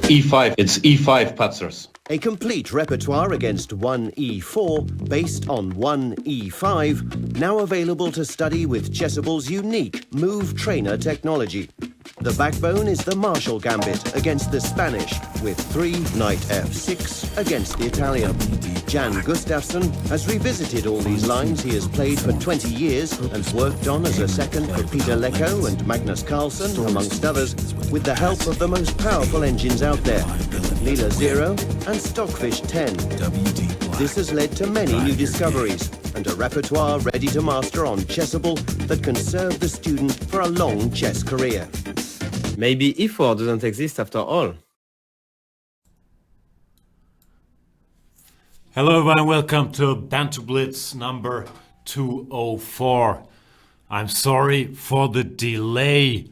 E5, it's E5 Patzers. A complete repertoire against 1E4 based on 1E5, now available to study with Chessable's unique Move Trainer technology. The backbone is the Marshall Gambit against the Spanish, with 3 Knight F6 against the Italian. Jan Gustafsson has revisited all these lines he has played for 20 years and worked on as a second for Peter Lecco and Magnus Carlsen, amongst others, with the help of the most powerful engines out there, Leela 0 and Stockfish 10. This has led to many new discoveries and a repertoire ready to master on Chessable that can serve the student for a long chess career. Maybe E4 doesn't exist after all. Hello everyone, welcome to Banter Blitz number 204. I'm sorry for the delay.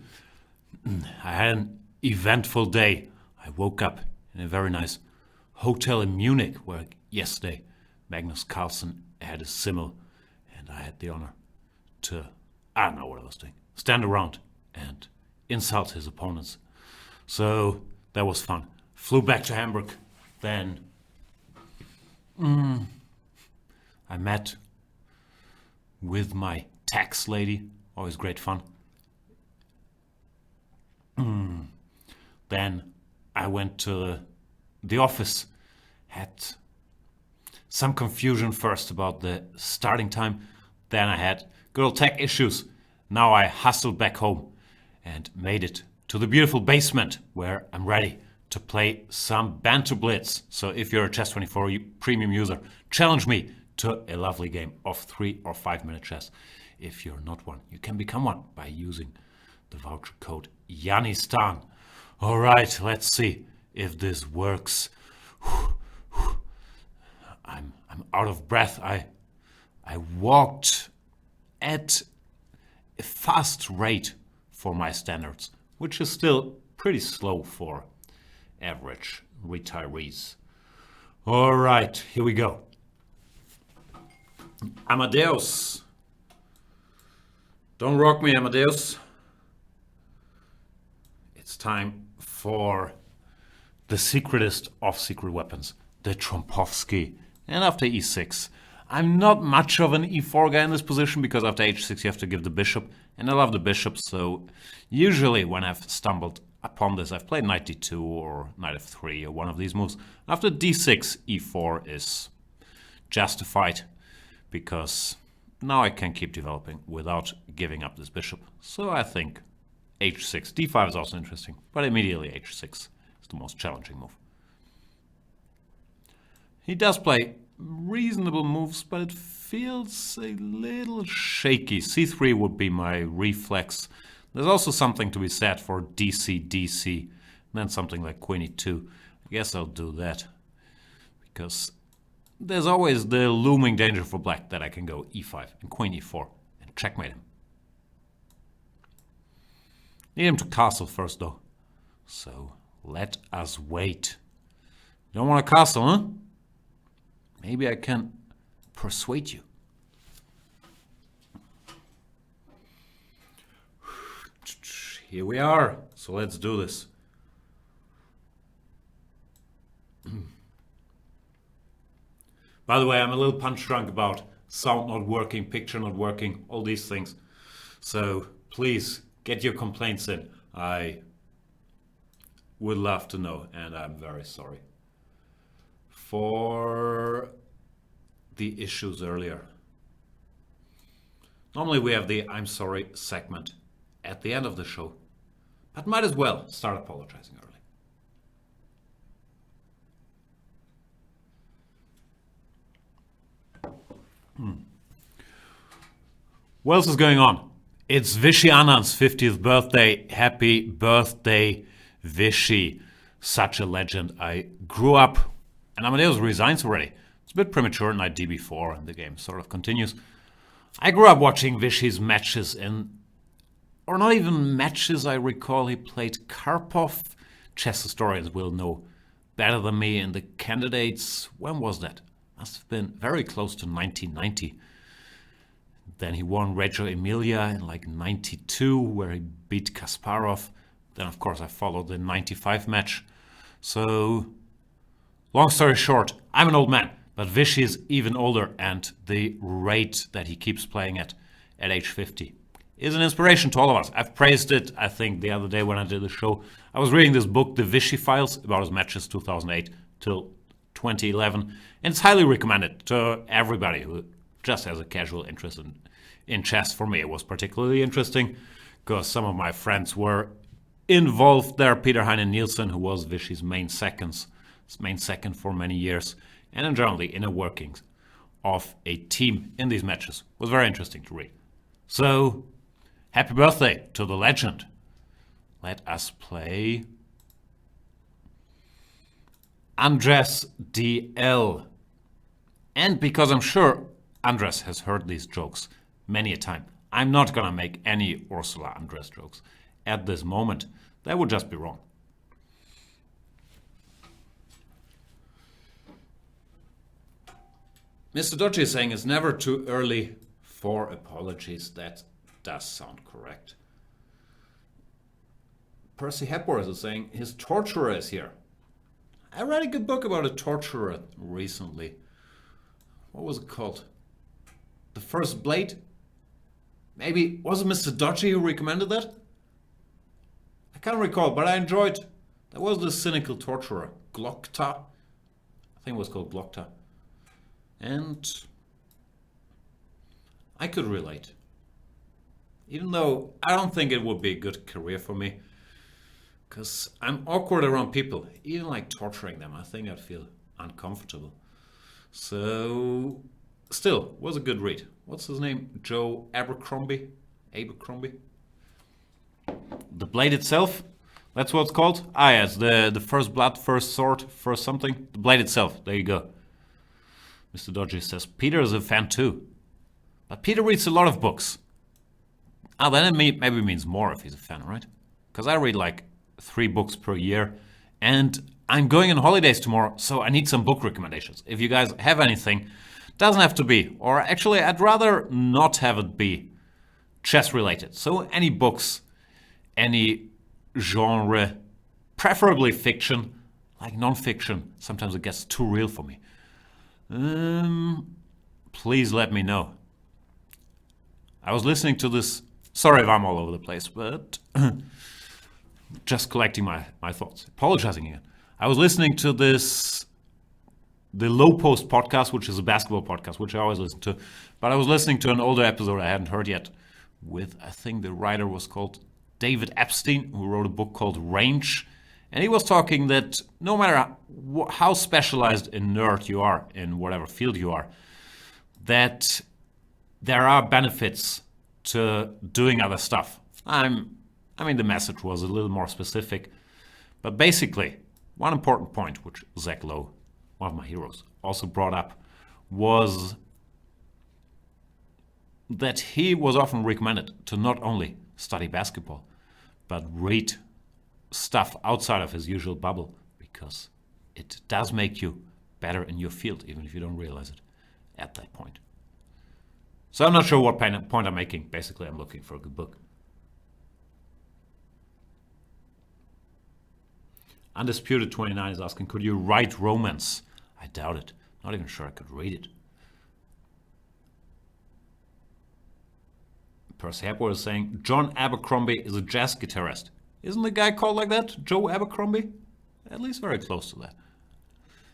I had an eventful day. I woke up in a very nice hotel in Munich where yesterday Magnus Carlsen had a simul and I had the honor to, I don't know what I was doing, stand around and insult his opponents. So that was fun. Flew back to Hamburg, then I met with my tax lady, always great fun. Then I went to the office, had some confusion first about the starting time, then I had good old tech issues. Now I hustled back home and made it to the beautiful basement where I'm ready to play some Banter Blitz. So if you're a Chess24 premium user, challenge me to a lovely game of 3 or 5 minute chess. If you're not one, you can become one by using the voucher code Yanistan. All right, let's see if this works. I'm out of breath. I walked at a fast rate for my standards, which is still pretty slow for average retirees. All right, here we go. Amadeus. Don't rock me, Amadeus. It's time for the secretest of secret weapons, the Trompovsky. And after e6, I'm not much of an e4 guy in this position because after h6 you have to give the bishop, and I love the bishop, so usually when I've stumbled upon this, I've played knight d2 or knight f3 or one of these moves. After d6, e4 is justified because now I can keep developing without giving up this bishop. So I think h6, d5 is also interesting, but immediately h6 is the most challenging move. He does play reasonable moves, but it feels a little shaky. c3 would be my reflex. There's also something to be said for dc, dc, and then something like queen e2. I guess I'll do that, because there's always the looming danger for black that I can go e5 and queen e4 and checkmate him. Need him to castle first, though. So let us wait. You don't want a castle, huh? Maybe I can persuade you. Here we are. So let's do this. By the way, I'm a little punch drunk about sound not working, picture not working, all these things. So please get your complaints in. I would love to know, and I'm very sorry for the issues earlier. Normally we have the I'm sorry segment at the end of the show, but might as well start apologizing early. What else is going on? It's Vishy Anand's 50th birthday. Happy birthday, Vishy. Such a legend. I grew up, and Amadeus resigns already. It's a bit premature, knight db4, and the game sort of continues. I grew up watching Vishy's matches or not even matches, I recall he played Karpov. Chess historians will know better than me. And the candidates, when was that? Must have been very close to 1990. Then he won Reggio Emilia in like 92, where he beat Kasparov. Then, of course, I followed the 95 match. So, long story short, I'm an old man, but Vichy is even older, and the rate that he keeps playing at age 50 is an inspiration to all of us. I've praised it, I think, the other day when I did the show. I was reading this book, The Vichy Files, about his matches 2008 till 2011, and it's highly recommended to everybody who just has a casual interest in chess. For me, it was particularly interesting because some of my friends were involved there. Peter Heine Nielsen, who was Vichy's main second for many years, and in general the inner workings of a team in these matches was very interesting to read. So, happy birthday to the legend. Let us play Andres DL. And because I'm sure Andres has heard these jokes many a time, I'm not gonna make any Ursula Andres jokes at this moment. That would just be wrong. Mr. Dodgy is saying it's never too early for apologies. That does sound correct. Percy Hepworth is saying his torturer is here. I read a good book about a torturer recently. What was it called? The First Blade? Maybe, was it Mr. Dodgy who recommended that? I can't recall, but I enjoyed. There was this cynical torturer, Glokta. I think it was called Glokta. And I could relate. Even though I don't think it would be a good career for me. Because I'm awkward around people. Even like torturing them, I think I'd feel uncomfortable. So, still, was a good read. What's his name? Joe Abercrombie? Abercrombie? The Blade itself? That's what it's called? Ah, yes, the First Blood, First Sword, First something. The Blade itself, there you go. Mr. Dodgy says, Peter is a fan too. But Peter reads a lot of books. Ah, then it maybe means more if he's a fan, right? Because I read like 3 books per year. And I'm going on holidays tomorrow, so I need some book recommendations. If you guys have anything, doesn't have to be. Or actually, I'd rather not have it be chess related. So any books, any genre, preferably fiction, like non-fiction. Sometimes it gets too real for me. Please let me know. I was listening to this. Sorry if I'm all over the place, but just collecting my thoughts. Apologizing again. I was listening to the Low Post podcast, which is a basketball podcast, which I always listen to. But I was listening to an older episode I hadn't heard yet with, I think the writer was called David Epstein, who wrote a book called Range. And he was talking that no matter how specialized a nerd you are in whatever field you are, that there are benefits to doing other stuff. I mean, the message was a little more specific. But basically, one important point, which Zach Lowe, one of my heroes, also brought up, was that he was often recommended to not only study basketball, but read stuff outside of his usual bubble, because it does make you better in your field, even if you don't realize it at that point. So I'm not sure what point I'm making. Basically, I'm looking for a good book. Undisputed 29 is asking, could you write romance? I doubt it. Not even sure I could read it. Percy Hepworth is saying, John Abercrombie is a jazz guitarist. Isn't the guy called like that? Joe Abercrombie? At least very close to that.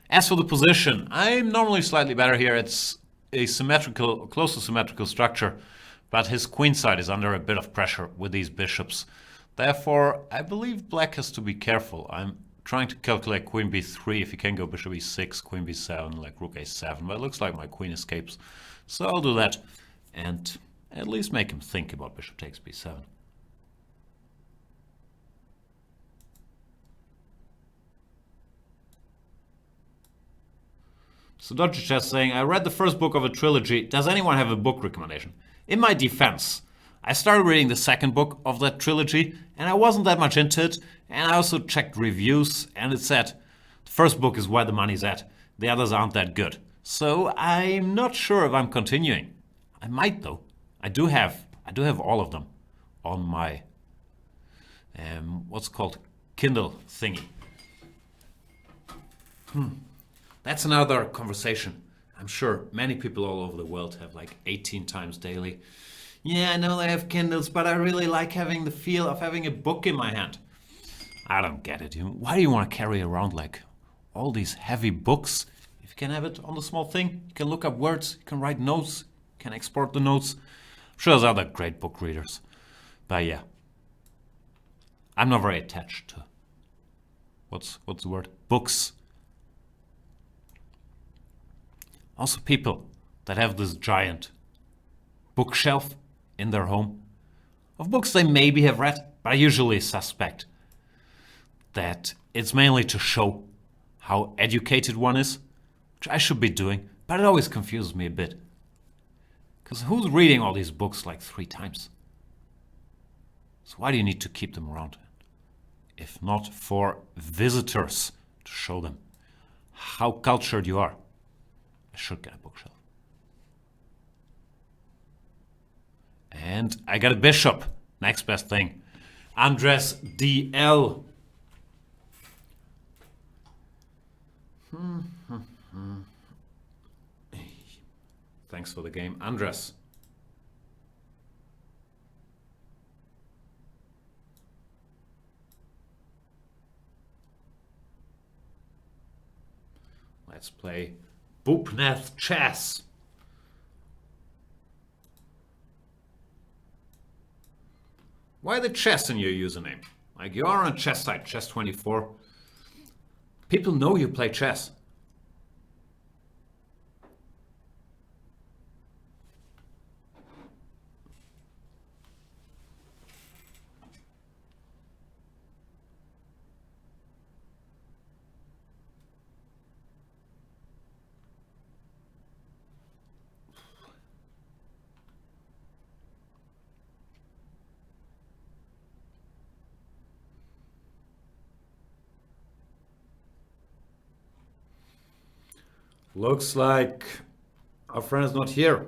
As for the position, I'm normally slightly better here. It's a symmetrical, close to symmetrical structure, but his queen side is under a bit of pressure with these bishops. Therefore, I believe black has to be careful. I'm trying to calculate queen b3. If you can go bishop e6, queen b7, like rook a7, but it looks like my queen escapes. So I'll do that and at least make him think about bishop takes b7. So Dodgy Chess saying, I read the first book of a trilogy. Does anyone have a book recommendation? In my defense, I started reading the second book of that trilogy and I wasn't that much into it. And I also checked reviews and it said, the first book is where the money's at. The others aren't that good. So I'm not sure if I'm continuing. I might though. I do have all of them on my what's called Kindle thingy. That's another conversation. I'm sure many people all over the world have like 18 times daily. Yeah, I know they have Kindles, but I really like having the feel of having a book in my hand. I don't get it. Why do you want to carry around like all these heavy books? If you can have it on the small thing, you can look up words, you can write notes, you can export the notes. I'm sure there's other great book readers. But yeah, I'm not very attached to, what's the word? Books. Also people that have this giant bookshelf in their home of books they maybe have read, but I usually suspect that it's mainly to show how educated one is, which I should be doing, but it always confuses me a bit. Because who's reading all these books like 3 times? So why do you need to keep them around? If not for visitors to show them how cultured you are. I should get a bookshelf. And I got a bishop. Next best thing. Andres DL. Thanks for the game, Andres. Let's play Bupneth chess. Why the chess in your username? Like you are on a chess site, chess24. People know you play chess. Looks like our friend is not here.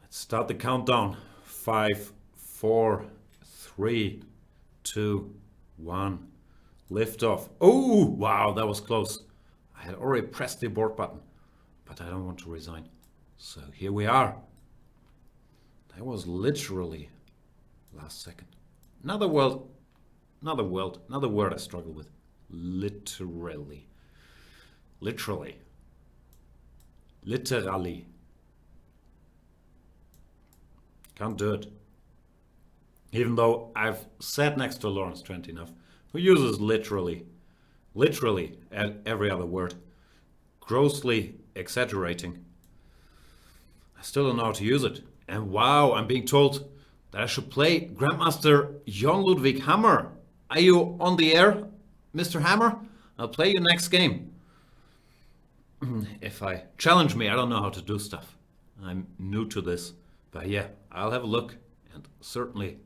Let's start the countdown. 5, 4, 3, 2, 1. Lift off. Oh, wow, that was close. I had already pressed the abort button, but I don't want to resign. So here we are. That was literally last second. Another word I struggle with. Literally. Can't do it. Even though I've sat next to Lawrence Trent enough, who uses literally at every other word, grossly exaggerating. I still don't know how to use it. And wow, I'm being told that I should play Grandmaster Jan Ludwig Hammer. Are you on the air, Mr. Hammer? I'll play you next game. If I challenge me, I don't know how to do stuff. I'm new to this. But yeah, I'll have a look and certainly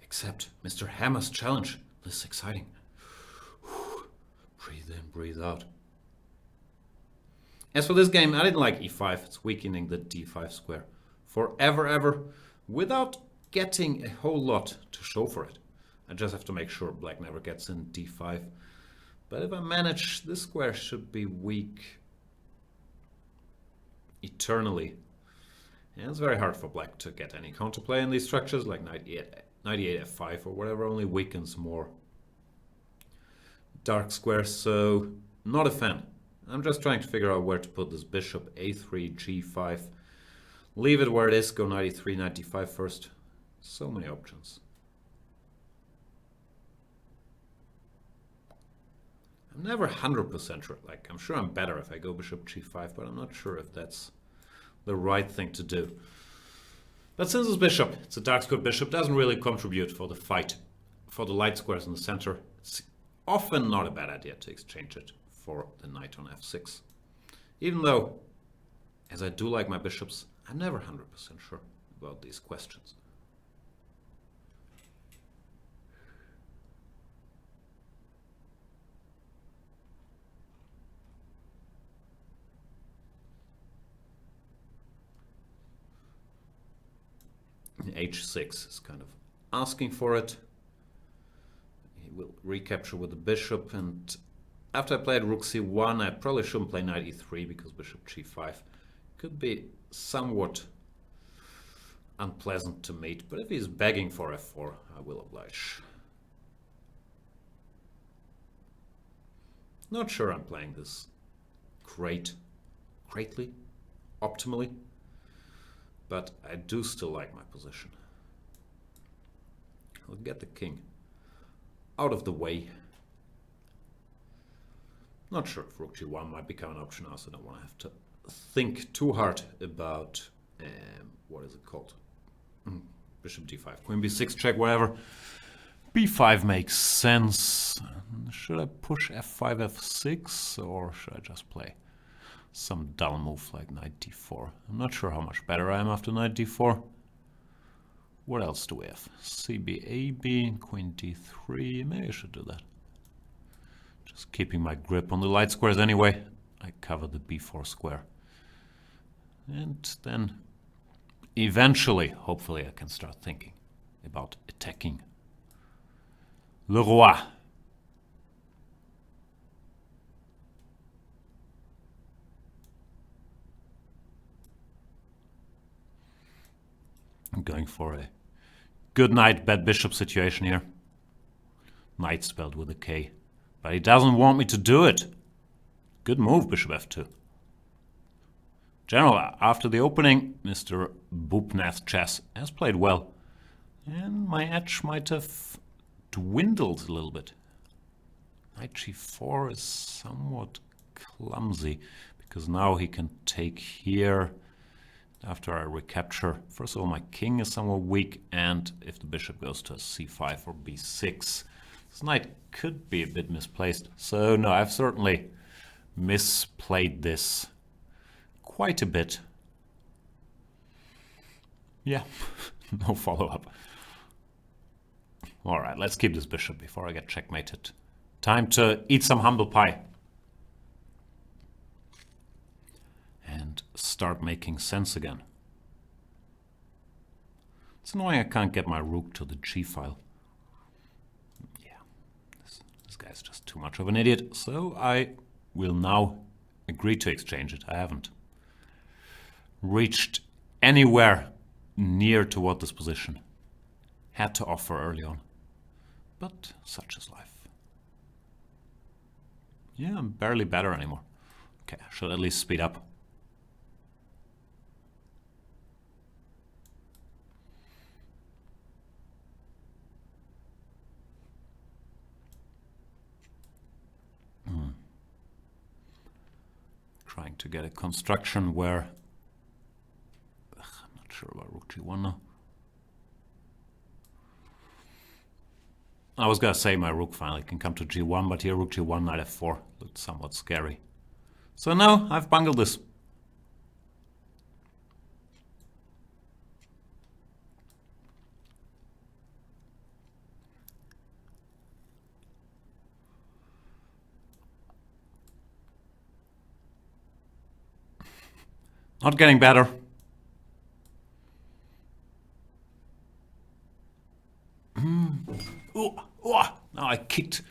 accept Mr. Hammer's challenge. This is exciting. Breathe in, breathe out. As for this game, I didn't like e5. It's weakening the d5 square forever, ever, without getting a whole lot to show for it. I just have to make sure black never gets in d5. But if I manage, this square should be weak eternally. And it's very hard for black to get any counterplay in these structures, like knight f5 or whatever, only weakens more dark squares, so not a fan. I'm just trying to figure out where to put this bishop, a3, g5. Leave it where it is, go knight e3, knight d5 first. So many options. I'm never 100% sure. Like, I'm sure I'm better if I go bishop g5, but I'm not sure if that's the right thing to do. But since it's bishop, it's a dark square bishop, doesn't really contribute for the fight. For the light squares in the center, it's often not a bad idea to exchange it for the knight on f6. Even though, as I do like my bishops, I'm never 100% sure about these questions. h6 is kind of asking for it. He will recapture with the bishop, and after I played rook c1, I probably shouldn't play knight e3 because bishop g5 could be somewhat unpleasant to mate, but if he's begging for f4, I will oblige. Not sure I'm playing this greatly, optimally, but I do still like my position. I'll get the king out of the way. Not sure if rook g1 might become an option. I also don't want to have to think too hard about what is it called? Bishop d5, queen b6 check, whatever. b5 makes sense. Should I push f5, f6, or should I just play some dull move like knight d4? I'm not sure how much better I am after knight d4. What else do we have? cb, ab, queen d3. Maybe I should do that. Just keeping my grip on the light squares anyway. I cover the b4 square. And then eventually, hopefully, I can start thinking about attacking le roi. I'm going for a good knight, bad bishop situation here. Knight spelled with a K. But he doesn't want me to do it. Good move, bishop f2. General, after the opening, Mr. Bubnath Chess has played well. And my edge might have dwindled a little bit. Knight g4 is somewhat clumsy, because now he can take here after I recapture. First of all, my king is somewhat weak, and if the bishop goes to c5 or b6, this knight could be a bit misplaced. So no, I've certainly misplayed this quite a bit. Yeah, no follow-up. All right, let's keep this bishop before I get checkmated. Time to eat some humble pie. And start making sense again. It's annoying I can't get my rook to the g file. Yeah, this guy's just too much of an idiot. So I will now agree to exchange it. I haven't reached anywhere near to what this position had to offer early on. But such is life. Yeah, I'm barely better anymore. Okay, I should at least speed up. Trying to get a construction where I'm not sure about rook g1 now. I was gonna say my rook finally can come to g1, but here rook g1, knight f4 looked somewhat scary. So now I've bungled this. Not getting better. Now I kicked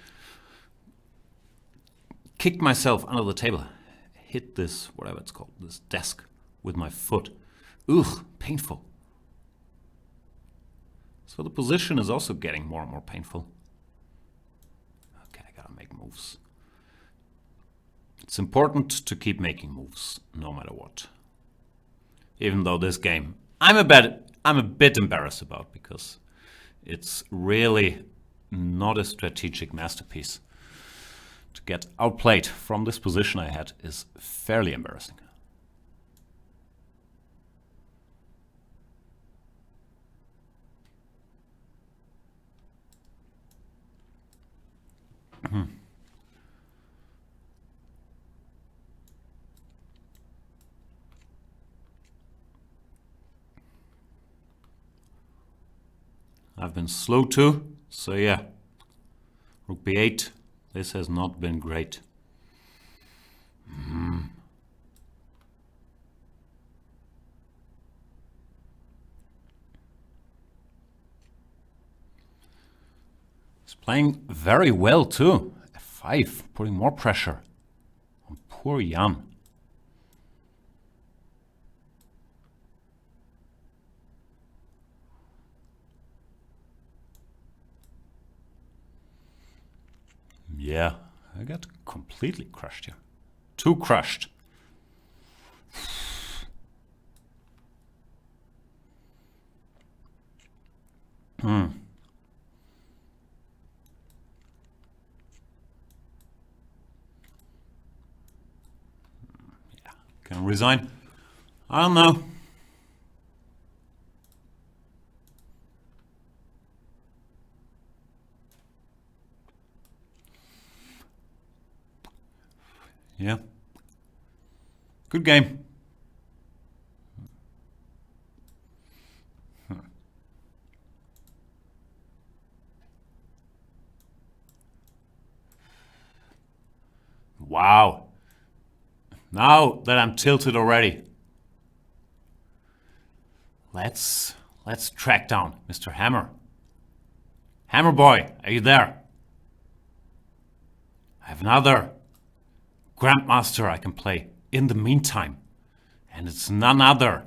myself under the table. Hit this, whatever it's called, this desk with my foot. Ugh, painful. So the position is also getting more and more painful. Okay, I gotta make moves. It's important to keep making moves, no matter what. Even though this game I'm a bit embarrassed about, because it's really not a strategic masterpiece. To get outplayed from this position I had is fairly embarrassing. I've been slow too, so yeah. Rook b8, this has not been great. He's playing very well too. F5, putting more pressure on poor Jan. Yeah, I got completely crushed here. Too crushed. Yeah, can I resign? I don't know. Yeah. Good game. Wow. Now that I'm tilted already. Let's track down Mr. Hammer. Hammer boy, are you there? I have another Grandmaster I can play in the meantime. And it's none other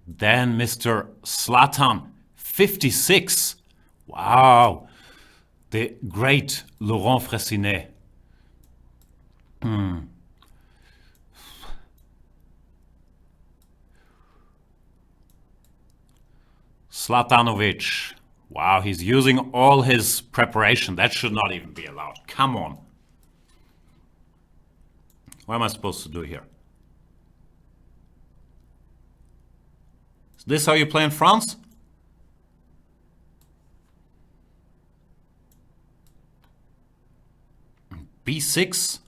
than Mr. Zlatan 56. Wow. The great Laurent Fressinet. Zlatanovic. Wow, he's using all his preparation. That should not even be allowed. Come on. What am I supposed to do here? Is this how you play in France? B6?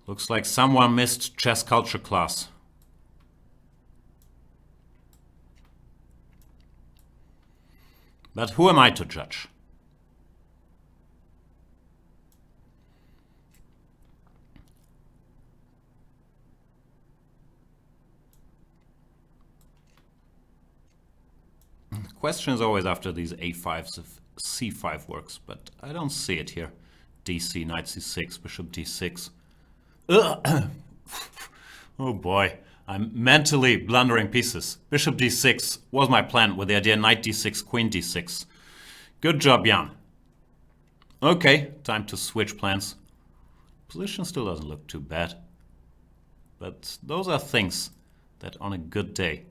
Looks like someone missed chess culture class. But who am I to judge? The question is always after these a5s if c5 works, but I don't see it here. dc, knight c6, bishop d6. Ugh. Oh boy, I'm mentally blundering pieces. Bishop d6 was my plan with the idea knight d6, queen d6. Good job, Jan. Okay, time to switch plans. Position still doesn't look too bad. But those are things that on a good day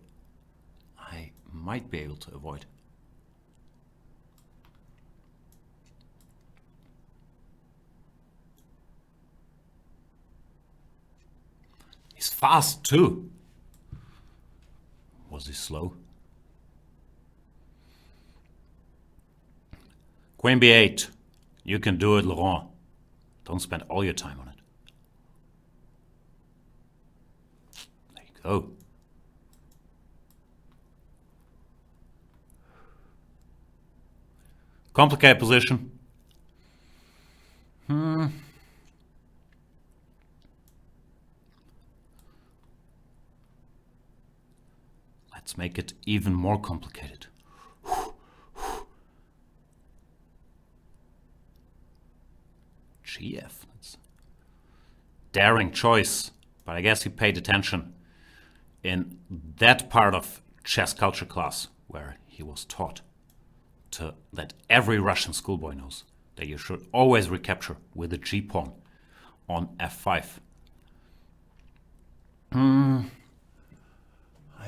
I might be able to avoid. He's fast too. Was he slow? Queen b8. You can do it, Laurent. Don't spend all your time on it. There you go. Complicated position. Let's make it even more complicated. GF. That's daring choice, but I guess he paid attention in that part of chess culture class where he was taught that every Russian schoolboy knows that you should always recapture with the g-pawn on f5. I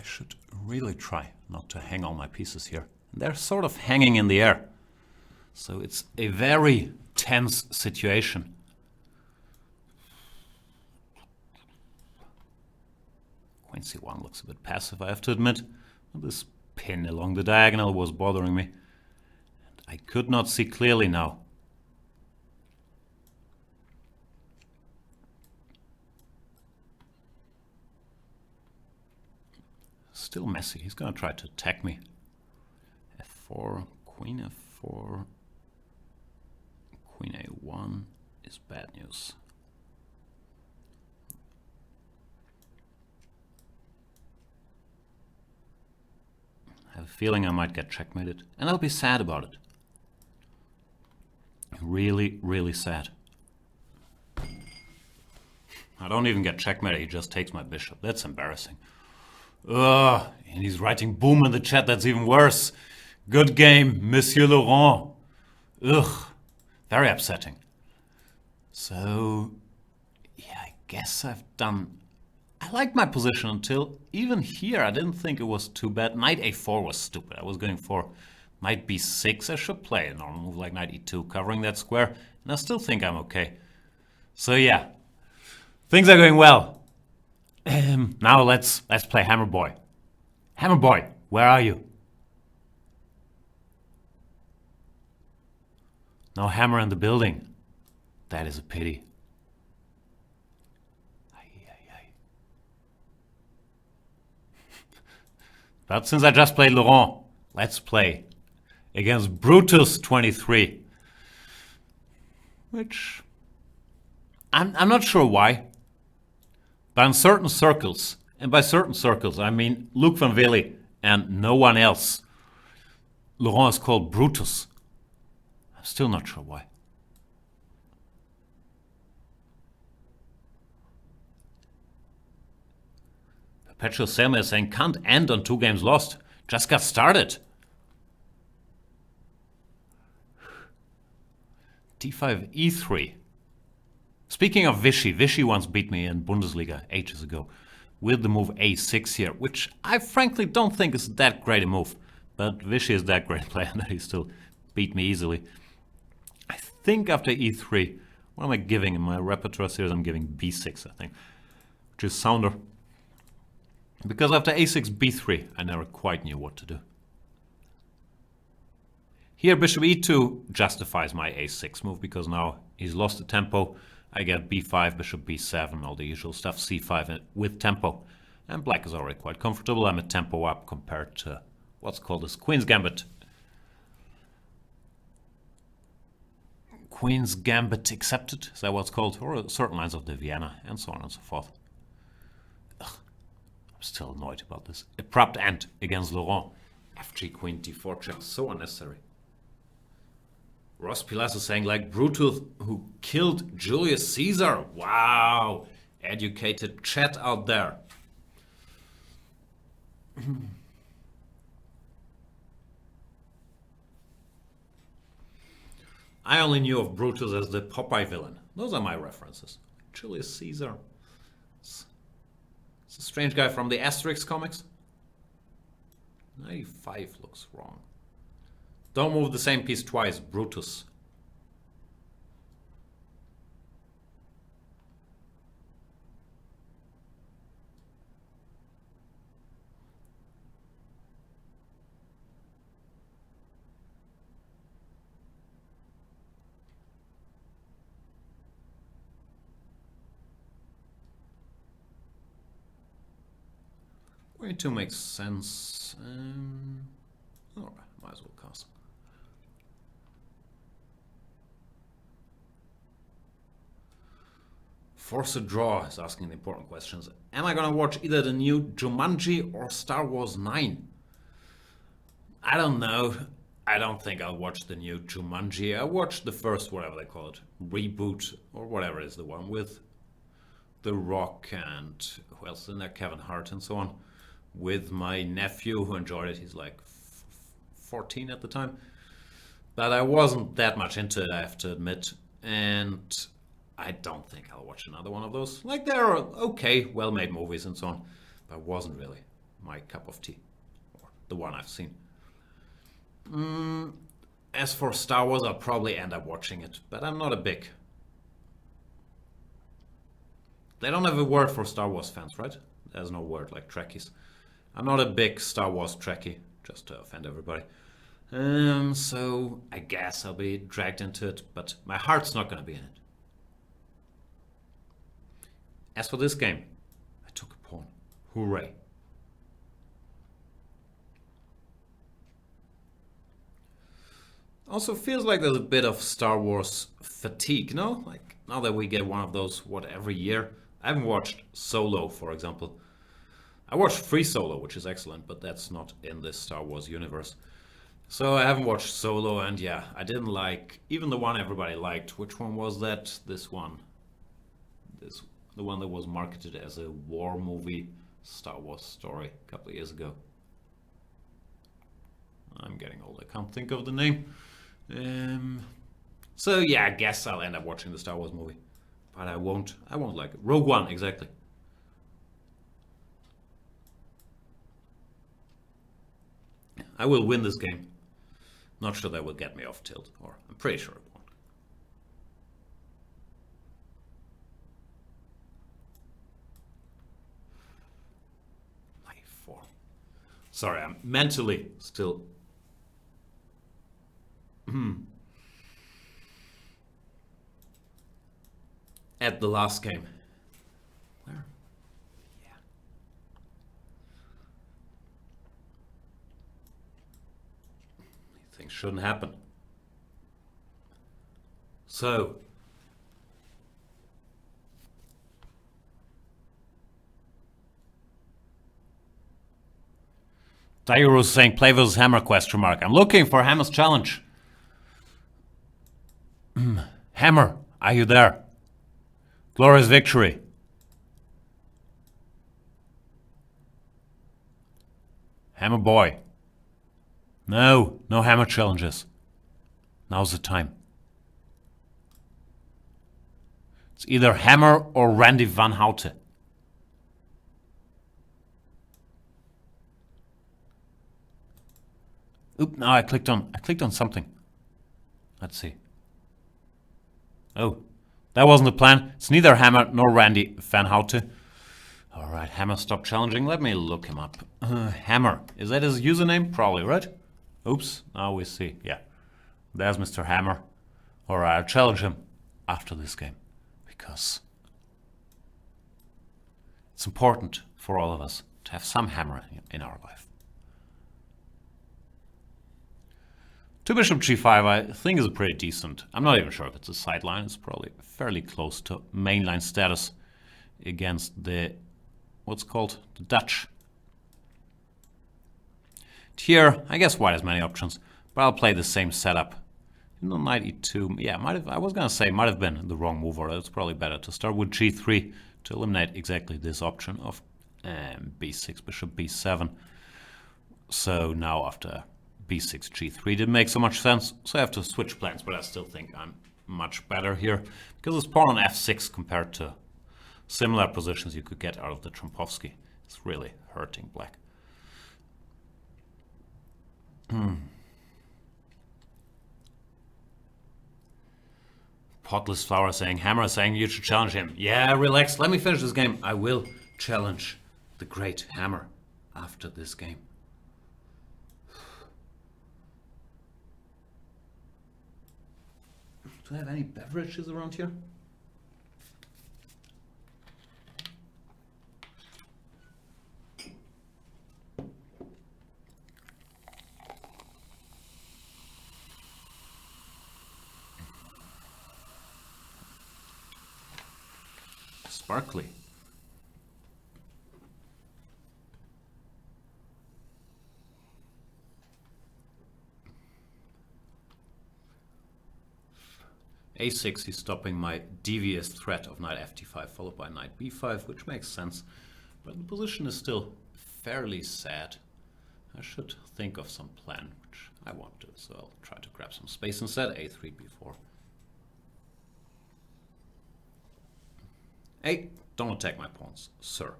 should really try not to hang all my pieces here. They're sort of hanging in the air. So it's a very tense situation. Queen c1 looks a bit passive, I have to admit. This pin along the diagonal was bothering me. And I could not see clearly now. Still messy. He's going to try to attack me. f4, queen f4, queen a1 is bad news. I have a feeling I might get checkmated, and I'll be sad about it. Really, really sad. I don't even get checkmated, he just takes my bishop. That's embarrassing. Ugh, and he's writing boom in the chat, that's even worse. Good game, Monsieur Laurent. Ugh, very upsetting. So, yeah, I guess I've done... I liked my position until even here I didn't think it was too bad. Knight a4 was stupid. I was going for knight b6. I should play a normal move like knight e2, covering that square, and I still think I'm okay. So yeah, things are going well. Now let's play Hammer Boy. Hammer Boy, where are you? No hammer in the building. That is a pity. But since I just played Laurent, let's play against Brutus 23. Which I'm not sure why, but in certain circles, and by certain circles I mean Luc van Wely and no one else, Laurent is called Brutus. I'm still not sure why. Perpetual Selma is saying, can't end on 2 games lost. Just got started. d5, e3. Speaking of Vichy, Vichy once beat me in Bundesliga ages ago with the move a6 here, which I frankly don't think is that great a move. But Vichy is that great a player that he still beat me easily. I think after e3, what am I giving in my repertoire series? I'm giving b6, I think, which is sounder. Because after a6, b3, I never quite knew what to do. Here, bishop e2 justifies my a6 move, because now he's lost the tempo. I get b5, bishop b7, all the usual stuff, c5 with tempo. And black is already quite comfortable. I'm a tempo up compared to what's called this Queen's Gambit. Queen's Gambit accepted, is that what's called? Or certain lines of the Vienna, and so on and so forth. Still annoyed about this. Abrupt end against Laurent. FG Queen D4 check. So unnecessary. Ross Pilas is saying like Brutus who killed Julius Caesar. Wow. Educated chat out there. I only knew of Brutus as the Popeye villain. Those are my references. Julius Caesar. It's a strange guy from the Asterix comics. 95 looks wrong. Don't move the same piece twice, Brutus. Way to make sense. Alright, might as well castle. Force a draw is asking the important questions. Am I gonna watch either the new Jumanji or Star Wars 9? I don't know. I don't think I'll watch the new Jumanji. I watched the first, whatever they call it, reboot or whatever is the one with The Rock and who else in there, Kevin Hart and so on. With my nephew who enjoyed it. He's like 14 at the time. But I wasn't that much into it, I have to admit. And I don't think I'll watch another one of those. Like, they're okay, well-made movies and so on. But it wasn't really my cup of tea. Or the one I've seen. As for Star Wars, I'll probably end up watching it. But I'm not a big... They don't have a word for Star Wars fans, right? There's no word like Trekkies. I'm not a big Star Wars Trekkie, just to offend everybody. So I guess I'll be dragged into it, but my heart's not going to be in it. As for this game, I took a pawn. Hooray. Also feels like there's a bit of Star Wars fatigue, no? Like, now that we get one of those, every year? I haven't watched Solo, for example. I watched Free Solo, which is excellent, but that's not in this Star Wars universe. So I haven't watched Solo, and yeah, I didn't like even the one everybody liked. Which one was that? This one. The one that was marketed as a war movie, Star Wars story, a couple of years ago. I'm getting old, I can't think of the name. So yeah, I guess I'll end up watching the Star Wars movie. But I won't like it. Rogue One, exactly. I will win this game. Not sure that will get me off tilt, or I'm pretty sure it won't. Knight 4. Sorry, I'm mentally still... at the last game. Where? Yeah. Things shouldn't happen. So. Dairu saying play versus Hammer question mark. I'm looking for Hammer's challenge. Hammer, are you there? Glorious victory. Hammer boy. No Hammer challenges. Now's the time. It's either Hammer or Randy Van Houten. Oop, no, I clicked on something. Let's see. Oh, that wasn't the plan. It's neither Hammer nor Randy Van Houten. Alright, Hammer stopped challenging. Let me look him up. Hammer. Is that his username? Probably, right? Oops, now we see. Yeah. There's Mr. Hammer. Alright, I'll challenge him after this game. Because it's important for all of us to have some Hammer in our life. 2 bishop g5 I think is pretty decent. I'm not even sure if it's a sideline. It's probably fairly close to mainline status against the, what's called, the Dutch. Here, I guess white has many options, but I'll play the same setup. You know, knight e2, yeah, I was gonna say might have been the wrong move, or it's probably better to start with g3 to eliminate exactly this option of b6, bishop b7. So now after b6, g3 didn't make so much sense, so I have to switch plans, but I still think I'm much better here, because it's pawn on f6 compared to similar positions you could get out of the Trompovsky. It's really hurting black. Potless Flower saying, Hammer saying you should challenge him. Yeah, relax, let me finish this game. I will challenge the great Hammer after this game. Do I have any beverages around here? Sparkly. a6, he's stopping my devious threat of knight ft5 followed by knight b5, which makes sense, but the position is still fairly sad. I should think of some plan, which I won't do, so I'll try to grab some space instead. a3, b4. Hey, don't attack my pawns, sir.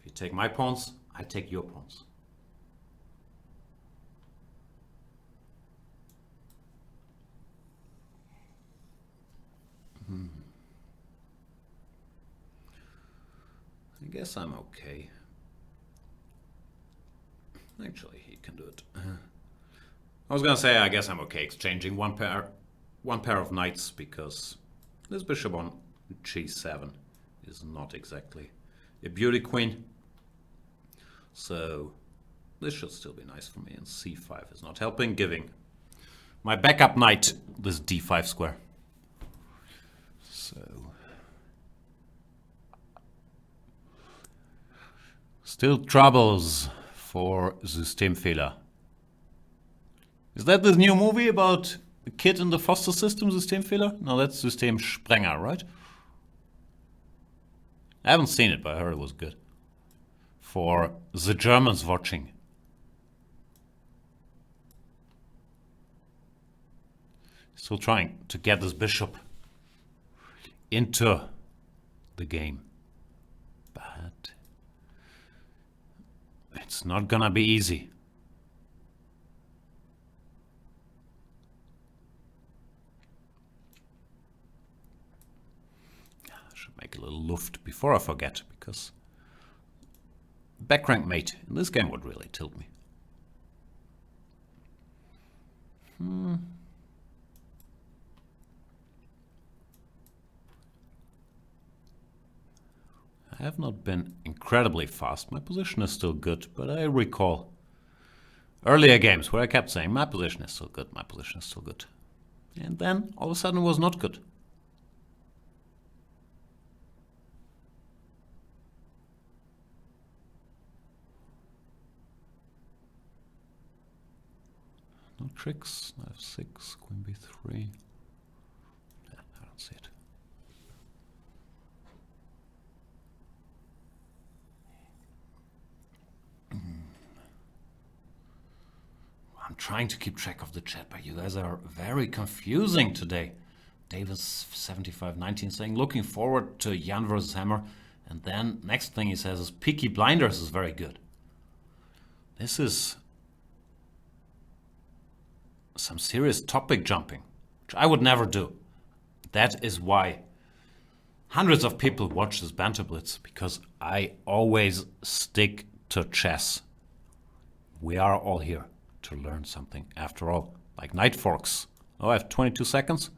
If you take my pawns, I take your pawns. I guess I'm okay. Actually, he can do it. I was gonna say I guess I'm okay exchanging one pair of knights, because this bishop on g7 is not exactly a beauty queen. So this should still be nice for me, and c5 is not helping, giving my backup knight this d5 square. So Still troubles for Systemfehler. Is that this new movie about the kid in the foster system, Systemfehler? No, that's Systemsprenger, right? I haven't seen it, but I heard it was good. For the Germans watching. Still trying to get this bishop into the game. But it's not gonna be easy. I should make a little luft before I forget, because back rank mate in this game would really tilt me. I have not been incredibly fast. My position is still good, but I recall earlier games where I kept saying my position is still good, my position is still good. And then all of a sudden it was not good. No tricks, knight f6, queen b3. Yeah, I don't see it. I'm trying to keep track of the chat, but you guys are very confusing today. Davis7519 saying, looking forward to Jan vs. Hammer. And then next thing he says is Peaky Blinders is very good. This is some serious topic jumping, which I would never do. That is why hundreds of people watch this Banter Blitz, because I always stick to chess. We are all here to learn something after all, like knight forks. Oh, I have 22 seconds.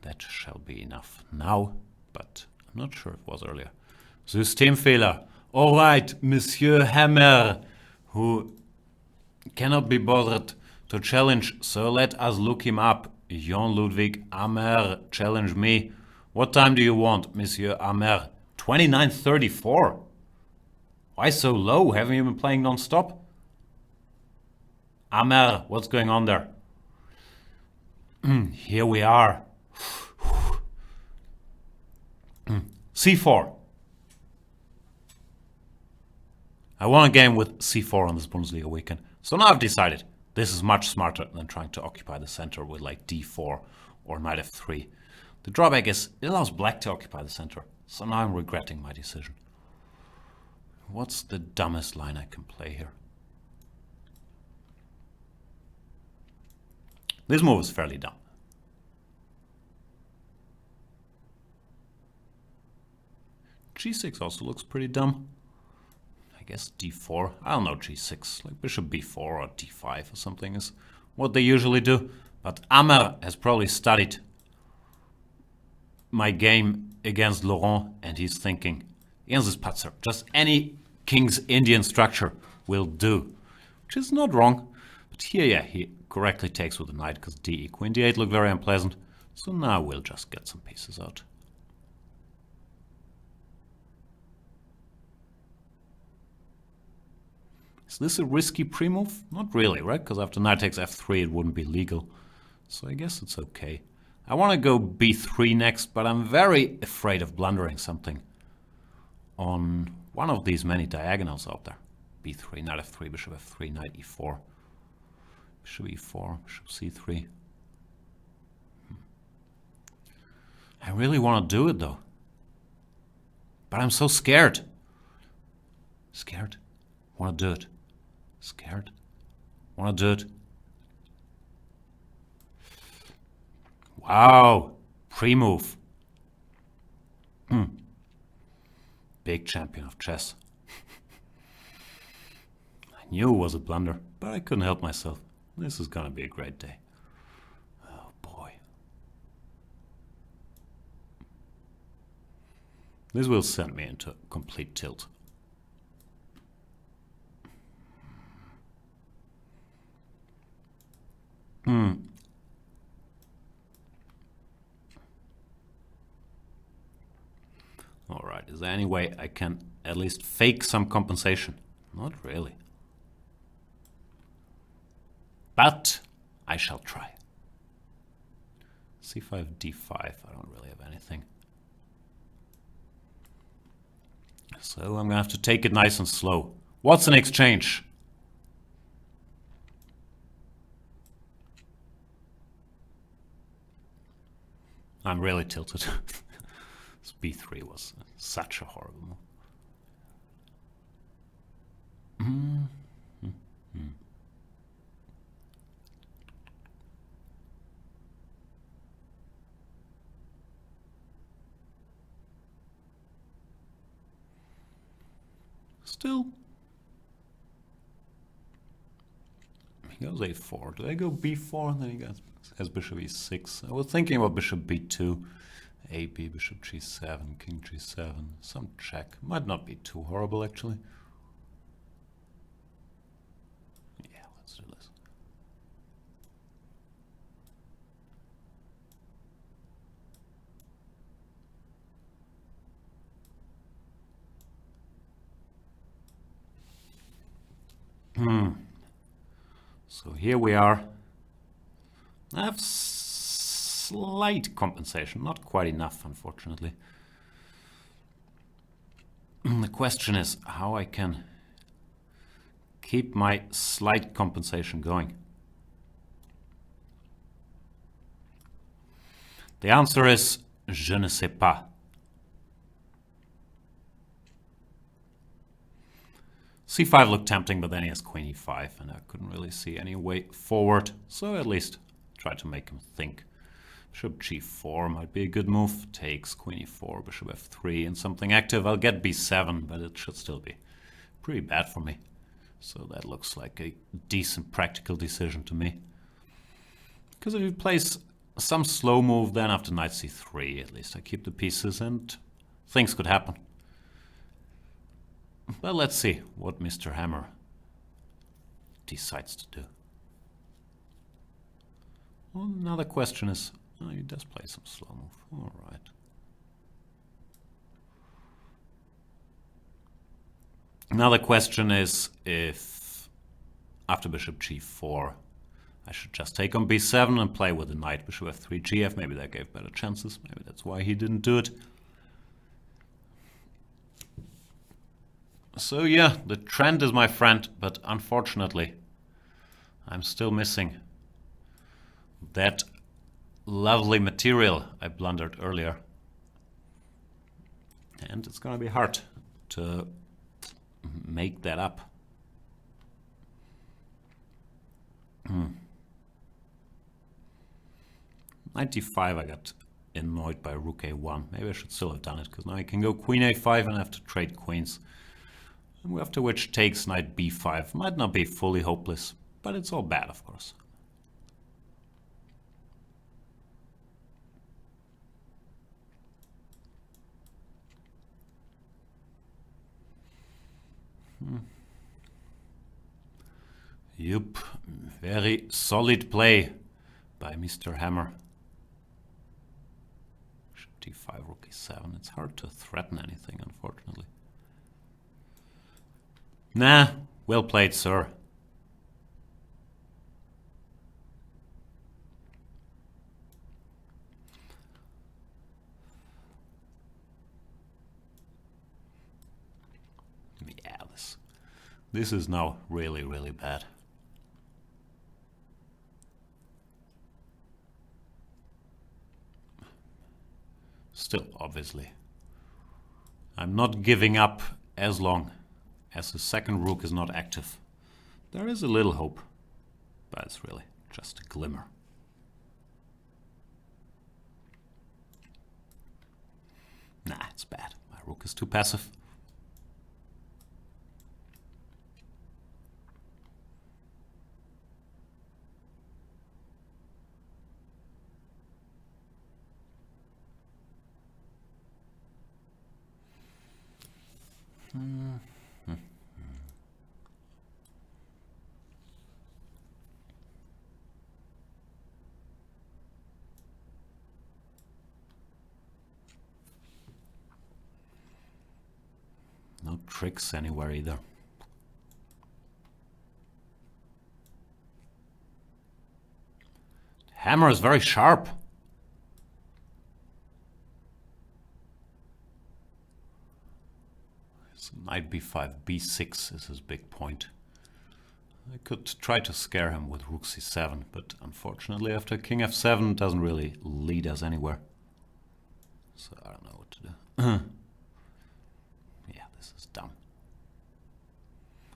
That shall be enough now, but I'm not sure if it was earlier. Systemfehler. All right, Monsieur Hammer, who cannot be bothered to challenge, so let us look him up. Jan Ludwig Hammer, challenge me. What time do you want, Monsieur Hammer? 29:34. Why so low? Haven't you been playing non-stop? Hammer, what's going on there? Here we are. c4. I won a game with c4 on this Bundesliga weekend. So now I've decided this is much smarter than trying to occupy the center with like d4 or knight f3. The drawback is it allows black to occupy the center. So now I'm regretting my decision. What's the dumbest line I can play here? This move is fairly dumb. g6 also looks pretty dumb. I guess d4. I don't know, g6. Like bishop b4 or d5 or something is what they usually do. But Hammer has probably studied my game against Laurent, and he's thinking, Jens is Patzer. Just any King's Indian structure will do. Which is not wrong. But here, yeah, he correctly takes with the knight because d, queen d8 look very unpleasant. So now we'll just get some pieces out. Is this a risky pre-move? Not really, right? Because after knight takes f3 it wouldn't be legal. So I guess it's okay. I want to go b3 next, but I'm very afraid of blundering something on one of these many diagonals out there. b3, knight f3, bishop f3, knight e4. Bishop e4, bishop c3. I really want to do it though. But I'm so scared. Scared? Want to do it. Scared? Want to do it. Wow. Pre-move. Big champion of chess. I knew it was a blunder, but I couldn't help myself. This is gonna be a great day. Oh boy. This will send me into complete tilt. Alright, is there any way I can at least fake some compensation. Not really. But I shall try. c5, d5. I don't really have anything. So I'm going to have to take it nice and slow. What's an exchange? I'm really tilted. This b3 was such a horrible move. Still. He goes a4. Do I go b4 and then he has bishop e6? I was thinking about bishop b2. A, b, bishop g7, king g7. Some check. Might not be too horrible, actually. Yeah, let's do this. So here we are. I have slight compensation, not quite enough, unfortunately. The question is how I can keep my slight compensation going. The answer is je ne sais pas. c5 looked tempting, but then he has queen e5, and I couldn't really see any way forward, so at least try to make him think. Bishop g4 might be a good move. Takes queen e4, bishop f3, and something active. I'll get b7, but it should still be pretty bad for me. So that looks like a decent practical decision to me. Because if he plays some slow move, then after knight c3, at least I keep the pieces and things could happen. But let's see what Mr. Hammer decides to do. Well, another question is, oh, he does play some slow move. All right. Another question is if after bishop g4 I should just take on b7 and play with the knight, bishop f3, gf. Maybe that gave better chances. Maybe that's why he didn't do it. So yeah, the trend is my friend, but unfortunately I'm still missing that lovely material I blundered earlier. And it's gonna be hard to make that up. Knight d5, I got annoyed by rook a1. Maybe I should still have done it, because now I can go queen a5 and I have to trade queens. After which takes knight b5. Might not be fully hopeless, but it's all bad, of course. Yup, very solid play by Mr. Hammer. Bishop d5, rook e7. It's hard to threaten anything, unfortunately. Nah, well played, sir. Yeah, this is now really, really bad. Still, obviously, I'm not giving up as long as the second rook is not active. There is a little hope, but it's really just a glimmer. Nah, it's bad. My rook is too passive. tricks anywhere either. Hammer is very sharp. So knight b5, b6 is his big point. I could try to scare him with rook c7, but unfortunately after king f7 it doesn't really lead us anywhere. So I don't know what to do. Yeah, this is dumb.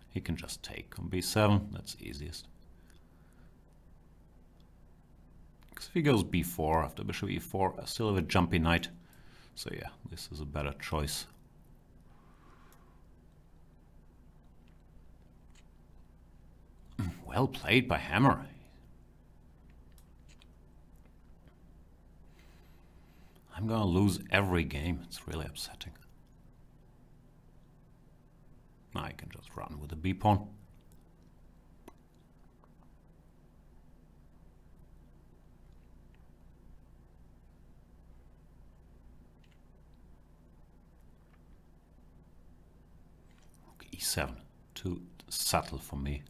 He can just take on b7, that's easiest. Because if he goes b4 after bishop e4, I still have a jumpy knight. So yeah, this is a better choice. Well played by Hammer. I'm gonna lose every game. It's really upsetting. Now I can just run with the b pawn. Rook e7, too subtle for me.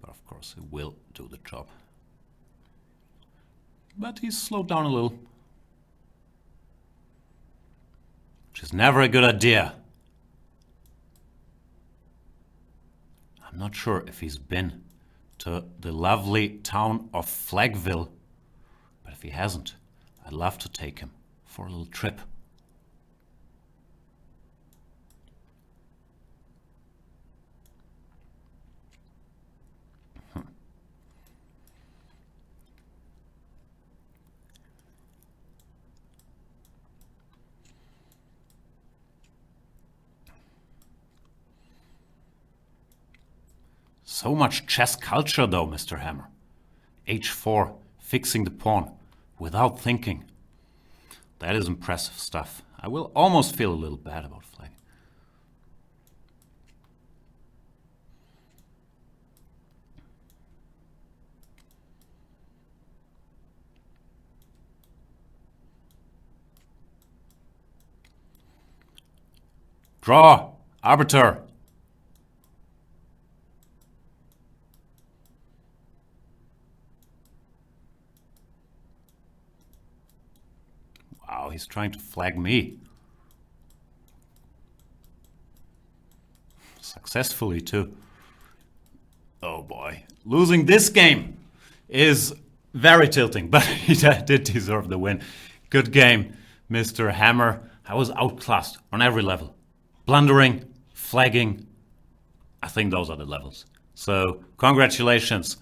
But of course it will do the job. But he's slowed down a little. Which is never a good idea. I'm not sure if he's been to the lovely town of Flagville. But if he hasn't, I'd love to take him for a little trip. So much chess culture though, Mr. Hammer. h4, fixing the pawn, without thinking. That is impressive stuff. I will almost feel a little bad about flagging. Draw! Arbiter! Wow, he's trying to flag me. Successfully, too. Oh boy. Losing this game is very tilting, but he did deserve the win. Good game, Mr. Hammer. I was outclassed on every level. Blundering, flagging. I think those are the levels. So, congratulations,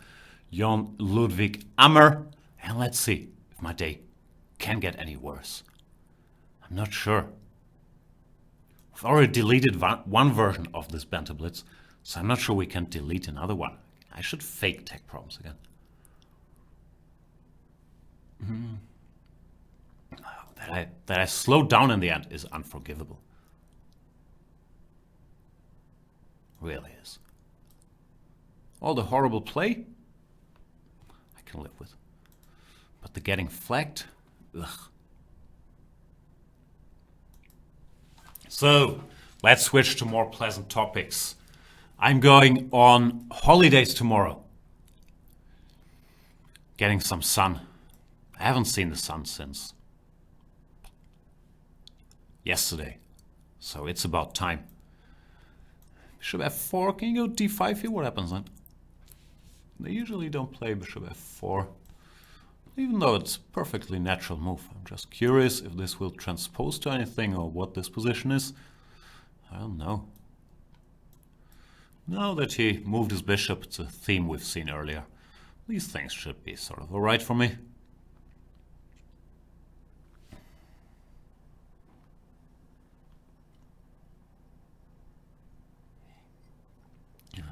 Jan Ludwig Ammer. And let's see if my day can get any worse. I'm not sure. We've already deleted one version of this Banter Blitz, so I'm not sure we can delete another one. I should fake tech problems again. That I slowed down in the end is unforgivable. Really is. All the horrible play, I can live with. But the getting flagged, ugh. So, let's switch to more pleasant topics. I'm going on holidays tomorrow. Getting some sun. I haven't seen the sun since yesterday, so it's about time. Bishop f4, can you go d5 here? What happens then? They usually don't play bishop f4. Even though it's a perfectly natural move. I'm just curious if this will transpose to anything or what this position is. I don't know. Now that he moved his bishop, it's a theme we've seen earlier. These things should be sort of alright for me.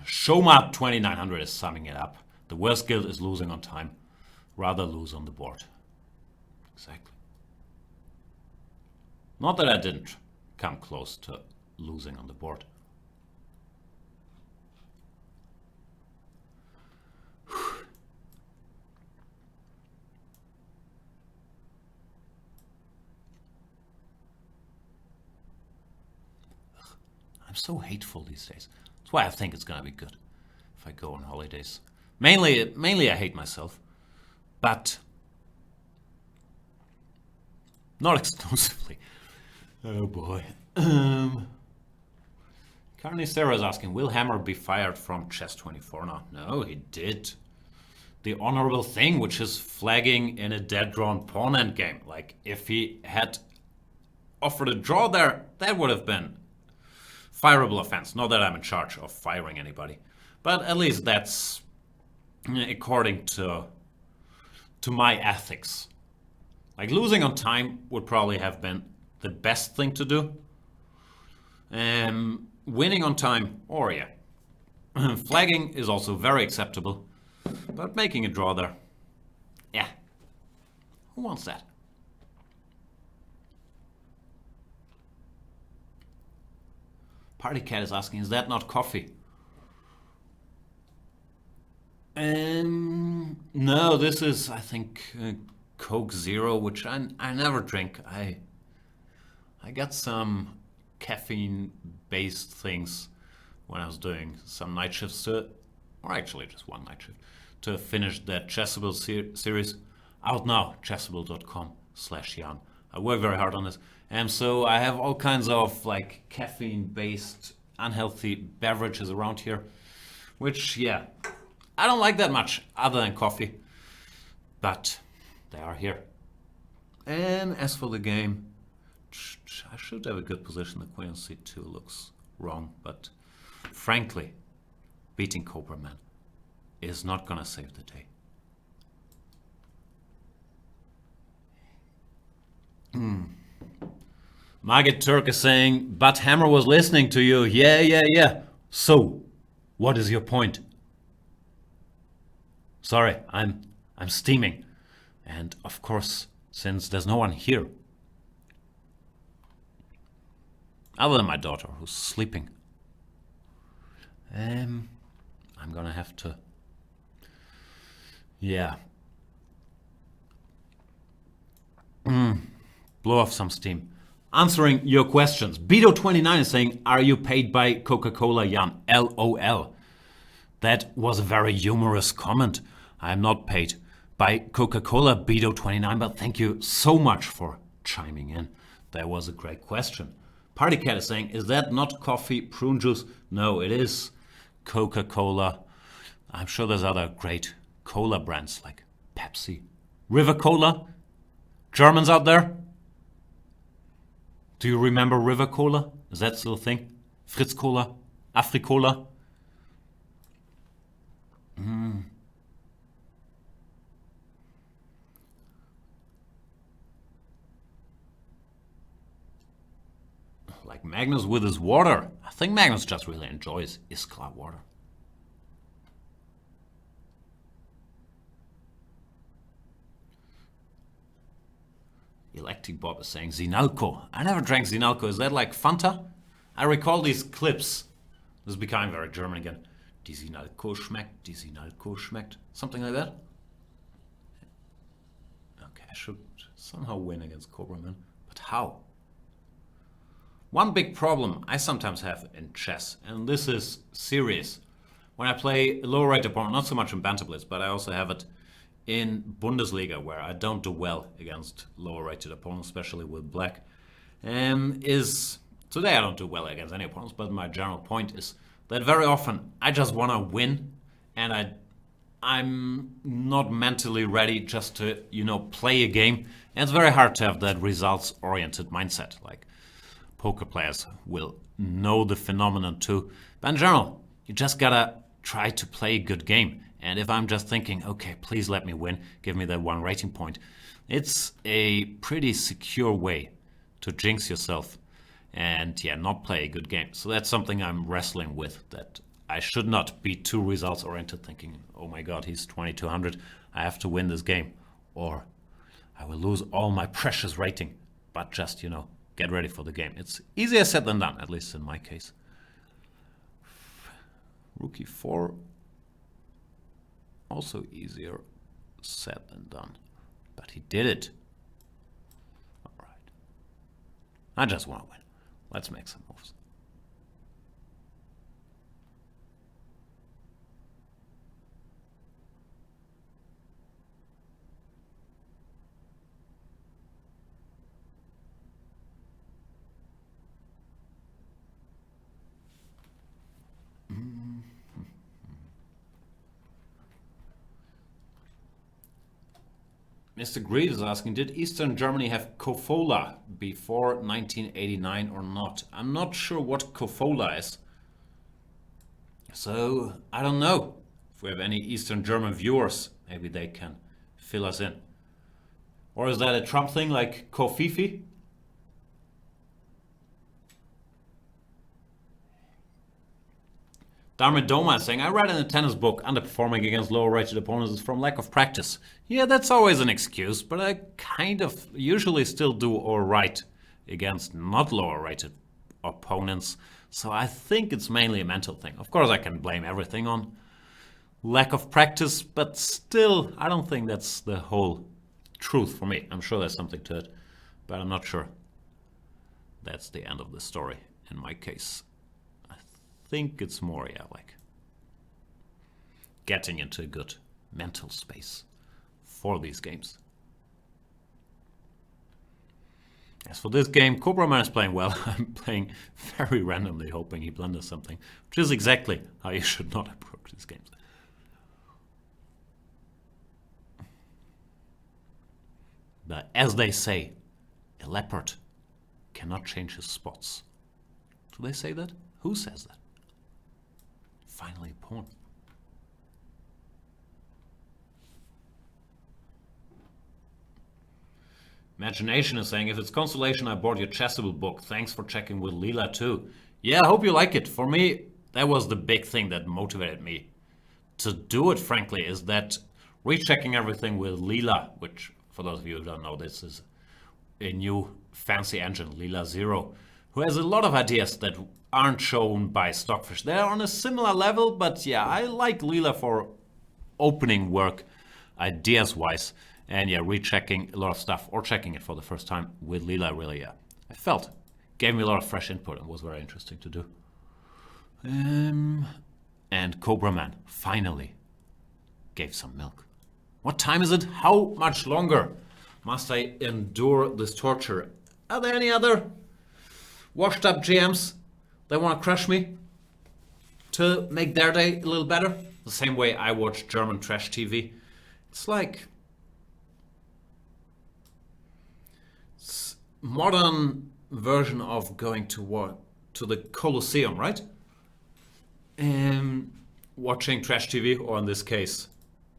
Showmat 2900 is summing it up. The worst guild is losing on time. Rather lose on the board. Exactly. Not that I didn't come close to losing on the board. I'm so hateful these days. That's why I think it's gonna be good if I go on holidays. Mainly I hate myself, but not exclusively. Oh boy. Currently Sarah is asking, will Hammer be fired from Chess24 now? No, he did the honorable thing, which is flagging in a dead drawn pawn endgame. Like, if he had offered a draw there, that would have been fireable offense. Not that I'm in charge of firing anybody, but at least that's according to my ethics. Like, losing on time would probably have been the best thing to do. Winning on time, or yeah, flagging is also very acceptable, but making a draw there, yeah, who wants that? Party Cat is asking, is that not coffee? No, this is, I think, Coke Zero, which I never drink. I got some caffeine-based things when I was doing some night shifts or actually just one night shift, to finish that Chessable series. Out now, chessable.com/Jan. I work very hard on this. And so I have all kinds of like caffeine-based unhealthy beverages around here, which, yeah, I don't like that much other than coffee, but they are here. And as for the game, I should have a good position. The queen on c2 looks wrong, but frankly, beating Cobra Man is not gonna save the day. Margit Turk is saying, but Hammer was listening to you. Yeah. So, what is your point? Sorry, I'm steaming. And of course, since there's no one here, other than my daughter who's sleeping, I'm gonna have to, yeah, blow off some steam. Answering your questions, Beto29 is saying, are you paid by Coca-Cola, Jan? LOL. That was a very humorous comment. I am not paid by Coca-Cola, Beto29, but thank you so much for chiming in. That was a great question. Party Cat is saying, is that not coffee, prune juice? No, it is Coca-Cola. I'm sure there's other great cola brands like Pepsi, River Cola. Germans out there? Do you remember River Cola? Is that still a thing? Fritz Cola? Africola? Like Magnus with his water. I think Magnus just really enjoys Iskra water. Electric Bob is saying Zinalco. I never drank Zinalco. Is that like Fanta? I recall these clips. This is becoming very German again. Die Zinalco schmeckt, die Zinalco schmeckt. Something like that. Okay, I should somehow win against Cobra Man. But how? One big problem I sometimes have in chess, and this is serious. When I play lower rated opponent, not so much in Banter Blitz, but I also have it in Bundesliga, where I don't do well against lower rated opponents, especially with black, is today I don't do well against any opponents, but my general point is that very often I just want to win, and I'm not mentally ready just to, play a game. And it's very hard to have that results-oriented mindset. Like, poker players will know the phenomenon too. But in general, you just gotta try to play a good game. And if I'm just thinking, okay, please let me win, give me that one rating point, it's a pretty secure way to jinx yourself and, not play a good game. So that's something I'm wrestling with, that I should not be too results-oriented, thinking, oh my god, he's 2200, I have to win this game, or I will lose all my precious rating. But just, get ready for the game. It's easier said than done, at least in my case. Rookie 4, also easier said than done. But he did it. All right. I just want to win. Let's make some moves. Mr. Greed is asking, did Eastern Germany have Kofola before 1989 or not? I'm not sure what Kofola is. So, I don't know. If we have any Eastern German viewers, maybe they can fill us in. Or is that a Trump thing like Kofifi? Dharmadoma is saying, I read in a tennis book, underperforming against lower rated opponents is from lack of practice. Yeah, that's always an excuse, but I kind of usually still do alright against not lower rated opponents. So I think it's mainly a mental thing. Of course, I can blame everything on lack of practice, but still, I don't think that's the whole truth for me. I'm sure there's something to it, but I'm not sure that's the end of the story in my case. I think it's more, like getting into a good mental space for these games. As for this game, Cobra Man is playing well. I'm playing very randomly, hoping he blunders something, which is exactly how you should not approach these games. But as they say, a leopard cannot change his spots. Do they say that? Who says that? Finally, pawn. Imagination is saying, if it's consolation, I bought your Chessable book. Thanks for checking with Leela too. Yeah, I hope you like it. For me, that was the big thing that motivated me to do it, frankly, is that rechecking everything with Leela, which, for those of you who don't know, this is a new fancy engine, Leela Zero, who has a lot of ideas that aren't shown by Stockfish. They're on a similar level, but yeah, I like Leela for opening work, ideas-wise. And yeah, rechecking a lot of stuff or checking it for the first time with Leela really, I felt gave me a lot of fresh input and was very interesting to do. And Cobra Man finally gave some milk. What time is it? How much longer must I endure this torture? Are there any other washed up GMs that want to crush me to make their day a little better? The same way I watch German trash TV. It's like modern version of going to the Colosseum, right? Watching trash TV, or in this case,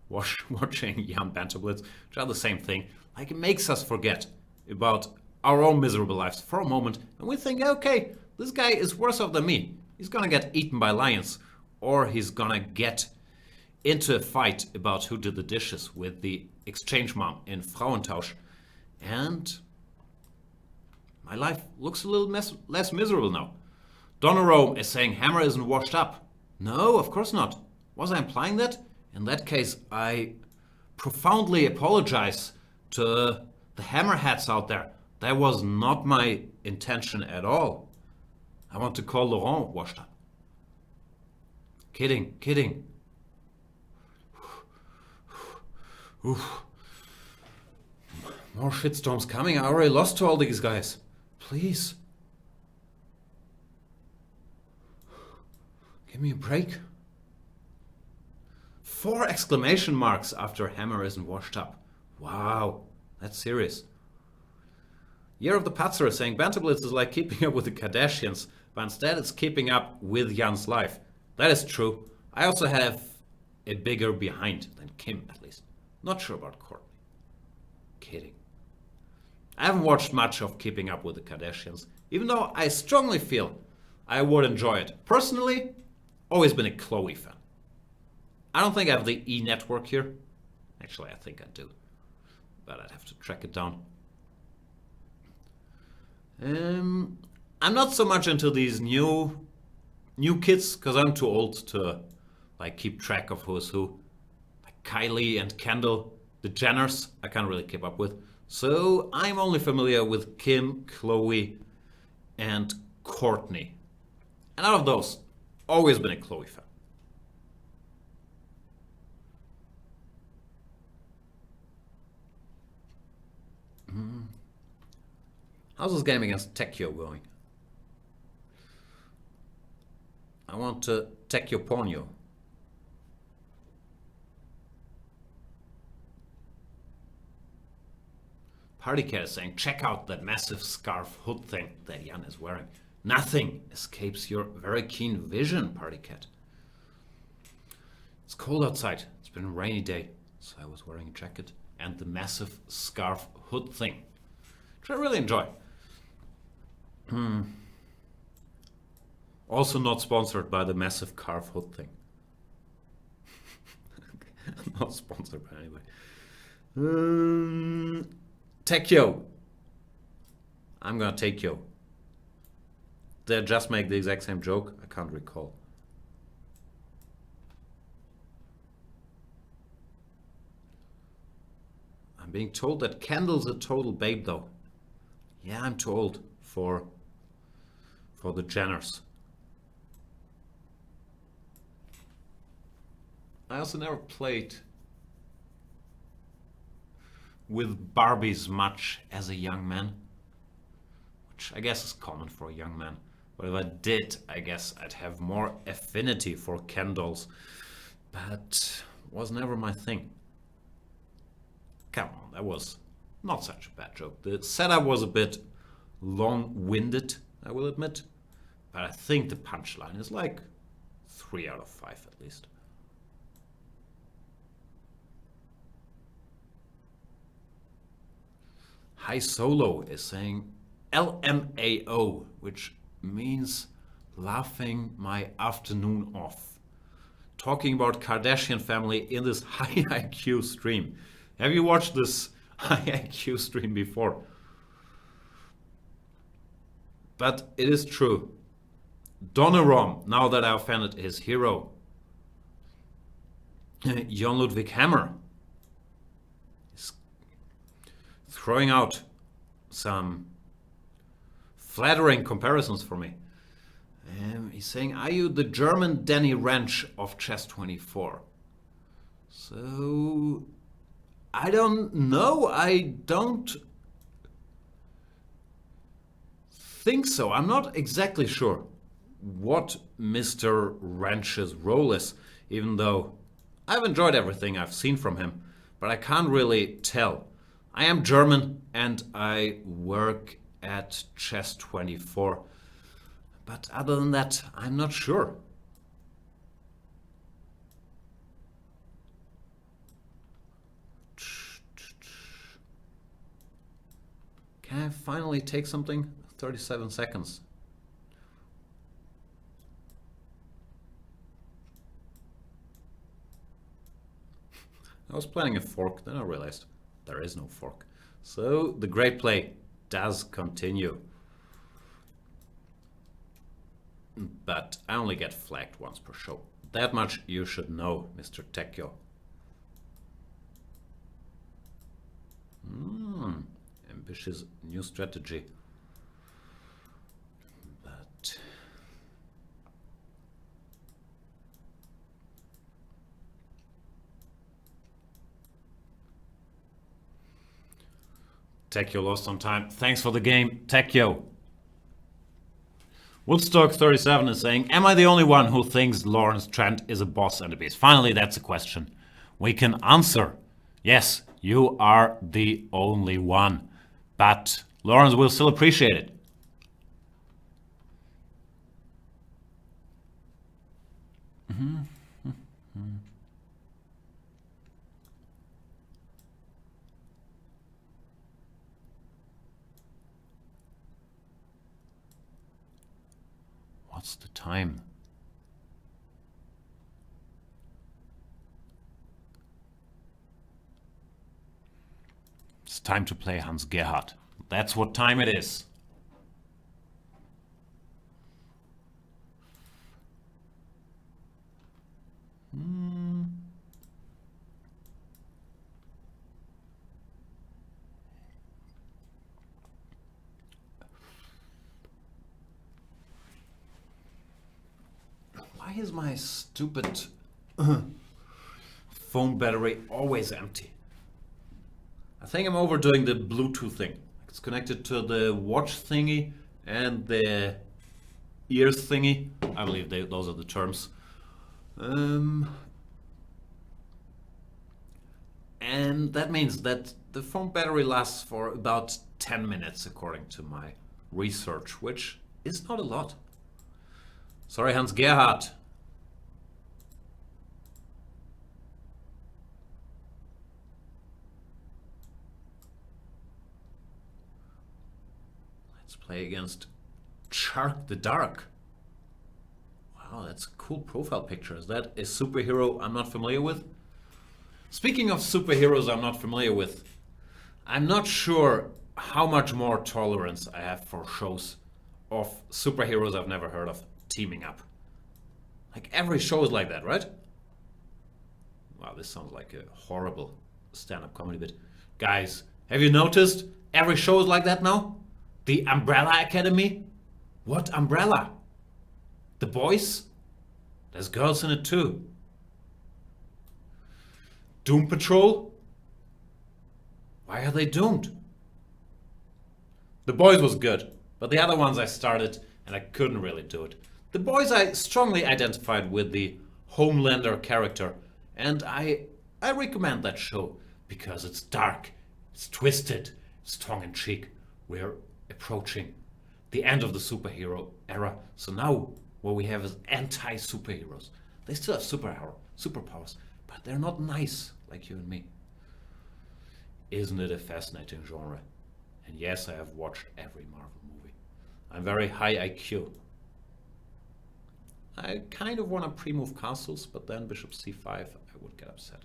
watching Jan Banter Blitz, which are the same thing. Like, it makes us forget about our own miserable lives for a moment, and we think, okay, this guy is worse off than me. He's gonna get eaten by lions, or he's gonna get into a fight about who did the dishes with the exchange mom in Frauentausch, and my life looks a little less miserable now. Donnerome is saying Hammer isn't washed up. No, of course not. Was I implying that? In that case, I profoundly apologize to the hammerheads out there. That was not my intention at all. I want to call Laurent washed up. Kidding. Oof. More shitstorms coming. I already lost to all these guys. Please. Give me a break. 4 exclamation marks after Hammer isn't washed up. Wow, that's serious. Year of the Patzer is saying Banter Blitz is like keeping up with the Kardashians, but instead it's keeping up with Jan's life. That is true. I also have a bigger behind than Kim, at least. Not sure about Courtney. Kidding. I haven't watched much of Keeping Up with the Kardashians, even though I strongly feel I would enjoy it. Personally, always been a Chloe fan. I don't think I have the E network here. Actually, I think I do, but I'd have to track it down. I'm not so much into these new kids, because I'm too old to like keep track of who's who. Like Kylie and Kendall, the Jenners, I can't really keep up with. So I'm only familiar with Kim, Chloe, and Courtney. And out of those, always been a Chloe fan. How's this game against Tekio going? I want to Tekio Ponyo. Party Cat is saying, check out that massive scarf hood thing that Jan is wearing. Nothing escapes your very keen vision, Party Cat. It's cold outside. It's been a rainy day, so I was wearing a jacket and the massive scarf hood thing, which I really enjoy. Also not sponsored by the massive scarf hood thing. Not sponsored by anybody. Tekyo. I'm gonna take you. Did I just make the exact same joke? I can't recall. I'm being told that Kendall's a total babe though. Yeah, I'm too old for the Jenners. I also never played with Barbies much as a young man, which I guess is common for a young man. But if I did, I guess I'd have more affinity for Ken dolls, but was never my thing. Come on, that was not such a bad joke. The setup was a bit long-winded, I will admit, but I think the punchline is like 3 out of 5 at least. High Solo is saying LMAO, which means laughing my afternoon off. Talking about Kardashian family in this high IQ stream. Have you watched this high IQ stream before? But it is true. Donorom, now that I offended his hero, Jon Ludwig Hammer, is throwing out some flattering comparisons for me. He's saying, are you the German Danny Rensch of Chess 24? So, I don't know. I don't think so. I'm not exactly sure what Mr. Rensch's role is, even though I've enjoyed everything I've seen from him, but I can't really tell. I am German and I work at Chess 24, but other than that, I'm not sure. Can I finally take something? 37 seconds. I was planning a fork, then I realized there is no fork. So the great play does continue. But I only get flagged once per show. That much you should know, Mr. Tekyo. Ambitious new strategy. But Tekyo lost on time. Thanks for the game, Tekyo. Woodstock 37 is saying, am I the only one who thinks Lawrence Trent is a boss and a beast? Finally, that's a question we can answer. Yes, you are the only one. But Lawrence will still appreciate it. What's the time? It's time to play Hans Gerhardt. That's what time it is. Why is my stupid phone battery always empty? I think I'm overdoing the Bluetooth thing. It's connected to the watch thingy and the ears thingy. I believe those are the terms. And that means that the phone battery lasts for about 10 minutes according to my research, which is not a lot. Sorry, Hans Gerhard. Let's play against Shark the Dark. Wow, that's a cool profile picture. Is that a superhero I'm not familiar with? Speaking of superheroes I'm not familiar with, I'm not sure how much more tolerance I have for shows of superheroes I've never heard of teaming up. Like every show is like that, right? Wow, this sounds like a horrible stand-up comedy bit. Guys, have you noticed every show is like that now? The Umbrella Academy? What Umbrella? The Boys? There's girls in it too. Doom Patrol? Why are they doomed? The Boys was good, but the other ones I started and I couldn't really do it. The Boys I strongly identified with the Homelander character, and I recommend that show because it's dark, it's twisted, it's tongue-in-cheek. We're approaching the end of the superhero era, so now what we have is anti-superheroes. They still have superpowers, but they're not nice like you and me. Isn't it a fascinating genre? And yes, I have watched every Marvel movie. I'm very high IQ. I kind of want to pre-move castles, but then bishop c5, I would get upset.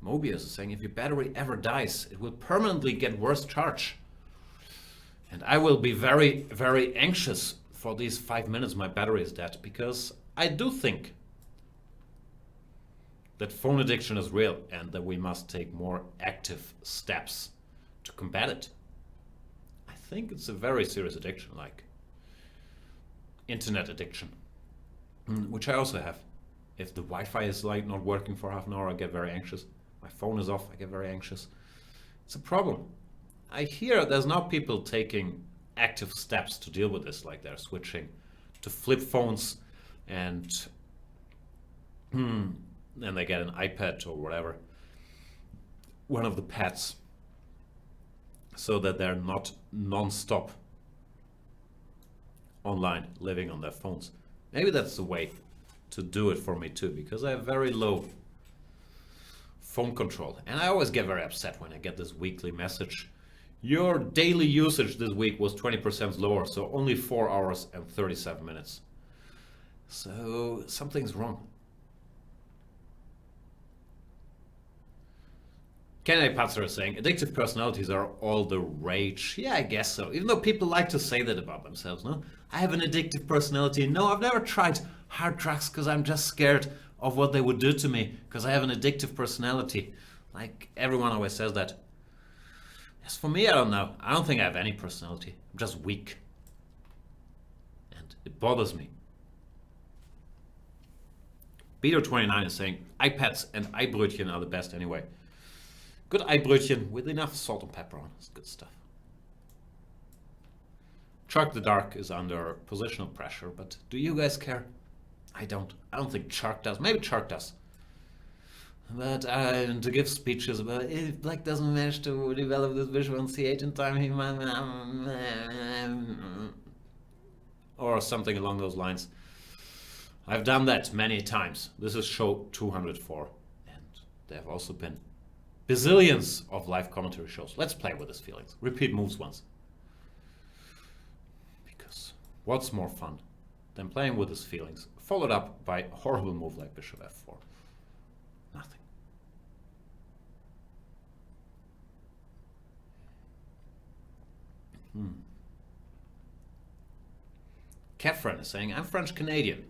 Mobius is saying if your battery ever dies, it will permanently get worse charge. And I will be very, very anxious for these 5 minutes my battery is dead, because I do think that phone addiction is real and that we must take more active steps to combat it. I think it's a very serious addiction, like internet addiction, which I also have. If the Wi-Fi is like not working for half an hour, I get very anxious. My phone is off, I get very anxious. It's a problem. I hear there's now people taking active steps to deal with this, like they're switching to flip phones and then they get an iPad or whatever, one of the pads, so that they're not non-stop online, living on their phones. Maybe that's the way to do it for me too, because I have very low phone control. And I always get very upset when I get this weekly message. Your daily usage this week was 20% lower, so only 4 hours and 37 minutes. So something's wrong. Kennedy Patzer is saying, addictive personalities are all the rage. Yeah, I guess so. Even though people like to say that about themselves, no? I have an addictive personality. No, I've never tried hard drugs because I'm just scared of what they would do to me because I have an addictive personality. Like, everyone always says that. As for me, I don't know. I don't think I have any personality. I'm just weak. And it bothers me. Beater29 is saying, iPads and Eibrötchen are the best anyway. Good Eibrötchen with enough salt and pepper on. It's good stuff. Shark the Dark is under positional pressure, but do you guys care? I don't. I don't think Shark does. Maybe Shark does. But to give speeches about if Black doesn't manage to develop this visual on C8 in time, he might... or something along those lines. I've done that many times. This is show 204. And there have also been bazillions of live commentary shows. Let's play with his feelings. Repeat moves once. Because what's more fun than playing with his feelings, followed up by a horrible move like bishop f4? Nothing. Catherine is saying, I'm French Canadian.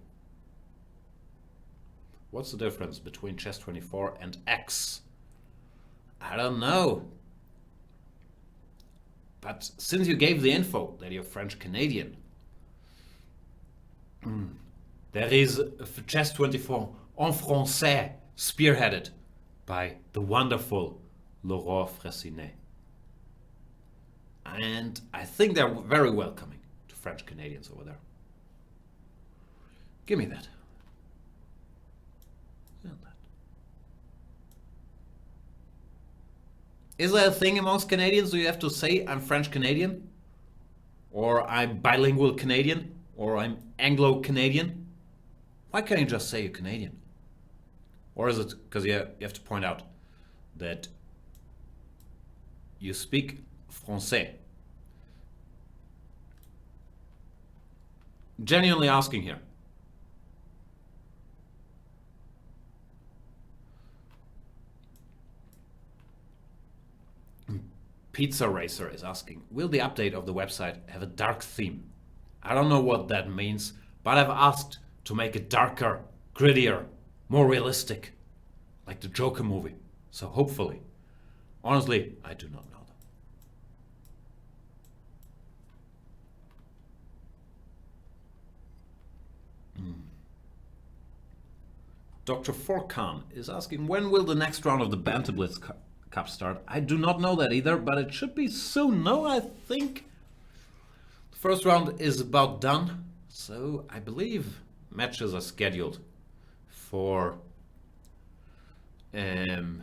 What's the difference between chess24 and X? I don't know. But since you gave the info that you're French Canadian, there is chess24 en français, spearheaded by the wonderful Laurent Fressinet. And I think they're very welcoming to French Canadians over there. Give me that. And that. Is that a thing amongst Canadians? Do you have to say I'm French Canadian? Or I'm bilingual Canadian? Or I'm Anglo Canadian? Why can't you just say you're Canadian? Or is it because you have to point out that you speak Francais? Genuinely asking here. Pizza Racer is asking, will the update of the website have a dark theme? I don't know what that means, but I've asked to make it darker, grittier, more realistic, like the Joker movie. So hopefully. Honestly, I do not know. Dr. Forkan is asking, when will the next round of the Banter Blitz Cup start? I do not know that either, but it should be soon. No, I think the first round is about done. So I believe matches are scheduled for the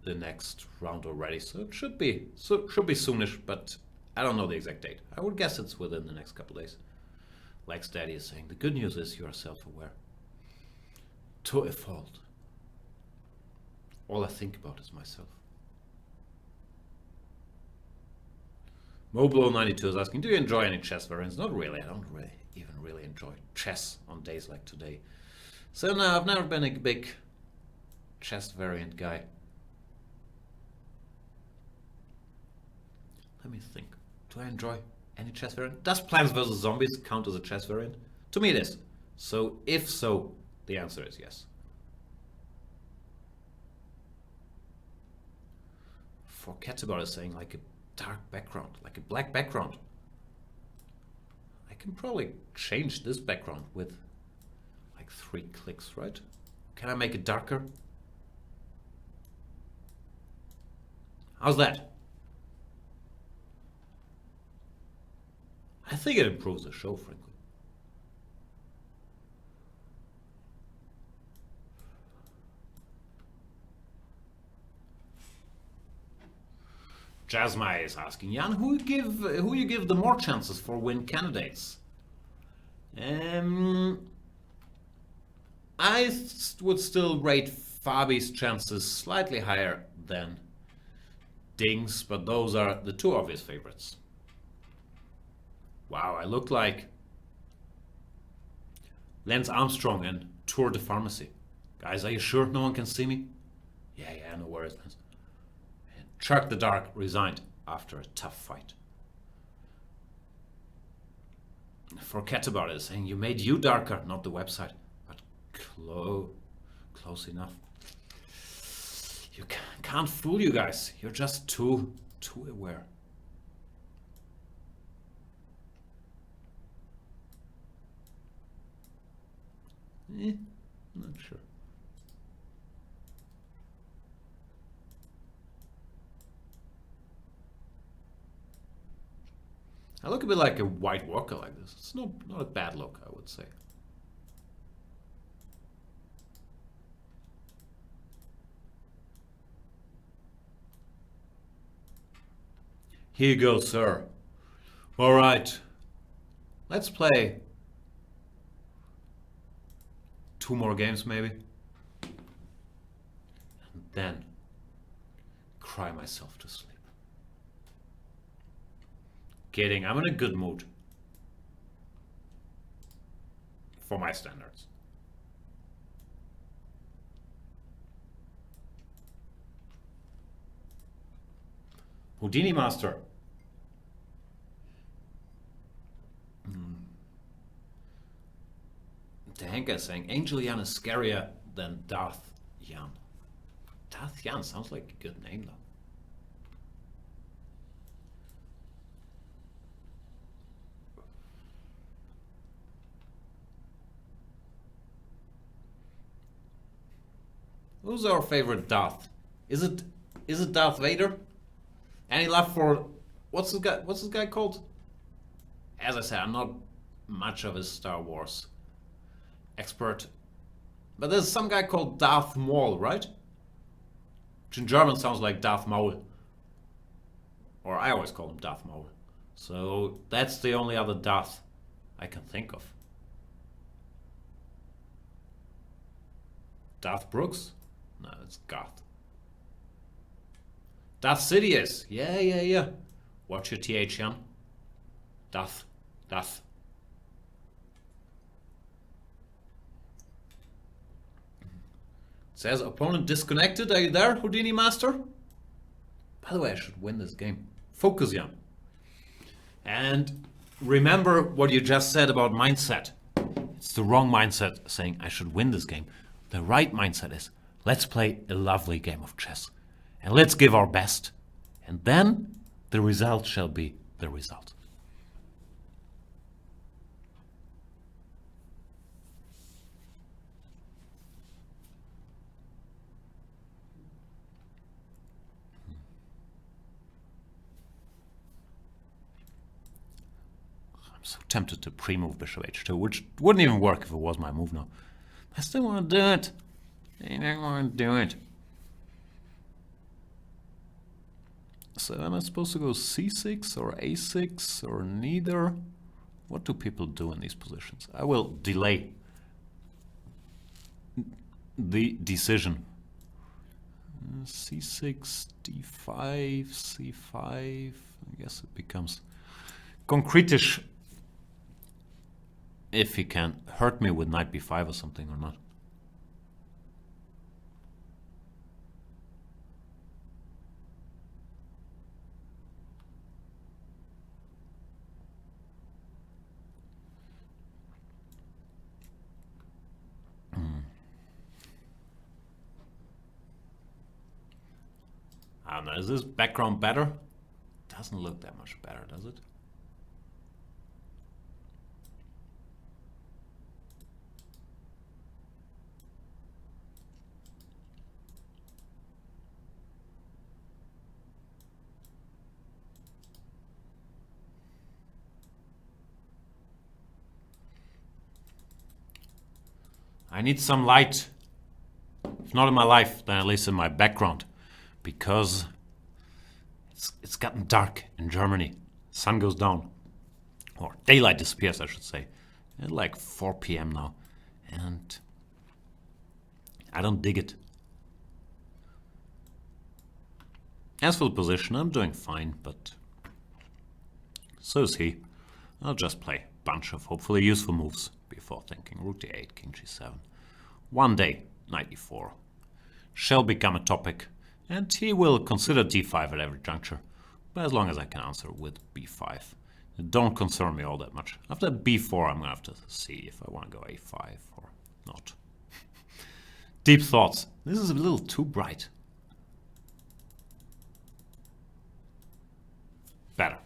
next round already. So it should be soonish, but I don't know the exact date. I would guess it's within the next couple of days. Like Steady is saying, the good news is you are self-aware. To a fault. All I think about is myself. Moblo92 is asking, do you enjoy any chess variants? Not really. I don't even really enjoy chess on days like today. So no, I've never been a big chess variant guy. Let me think. Do I enjoy any chess variant? Does Plants vs. Zombies count as a chess variant? To me it is. So if so, the answer is yes. Forget about it saying like a dark background, like a black background. I can probably change this background with like 3 clicks, right? Can I make it darker? How's that? I think it improves the show, frankly. Jasmine is asking, Jan, who you give the more chances for win candidates? I would still rate Fabi's chances slightly higher than Ding's, but those are the 2 obvious favorites. Wow, I look like Lance Armstrong and Tour de Pharmacy. Guys, are you sure no one can see me? Yeah, no worries, man. Chuck the Dark resigned after a tough fight. Forget about it, saying you made you darker, not the website. But close enough. You can't fool you guys. You're just too aware. I'm not sure. I look a bit like a white walker like this. It's not a bad look, I would say. Here you go, sir. All right. Let's play 2 more games, maybe. And then cry myself to sleep. Kidding, I'm in a good mood. For my standards. Houdini Master. The Henker is saying Angel Jan is scarier than Darth Jan. Darth Jan sounds like a good name though. Who's our favorite Darth? Is it Darth Vader? Any love for what's this guy called? As I said, I'm not much of a Star Wars expert, but there's some guy called Darth Maul, right? Which in German sounds like Darth Maul. Or I always call him Darth Maul. So that's the only other Darth I can think of. Darth Brooks? No, it's Garth. Darth Sidious. Yeah. Watch your TH, Jan. Darth. Says opponent disconnected. Are you there, Houdini Master? By the way, I should win this game. Focus, Jan. And remember what you just said about mindset. It's the wrong mindset saying I should win this game. The right mindset is let's play a lovely game of chess. And let's give our best. And then the result shall be the result. I'm so tempted to pre-move bishop h2, which wouldn't even work if it was my move now. I still want to do it. I don't want to do it. So am I supposed to go c6 or a6 or neither? What do people do in these positions? I will delay the decision. c6, d5, c5. I guess it becomes concretish if he can hurt me with knight b5 or something or not. I don't know, is this background better? Doesn't look that much better, does it? I need some light. If not in my life, then at least in my background. Because it's gotten dark in Germany. Sun goes down. Or daylight disappears, I should say. At like 4 p.m. now. And I don't dig it. As for the position, I'm doing fine, but so is he. I'll just play a bunch of hopefully useful moves before thinking rook d8, king g7. One day, knight e4 shall become a topic, and he will consider d5 at every juncture, but as long as I can answer with b5. It don't concern me all that much. After b4, I'm gonna have to see if I want to go a5 or not. Deep thoughts. This is a little too bright. Better.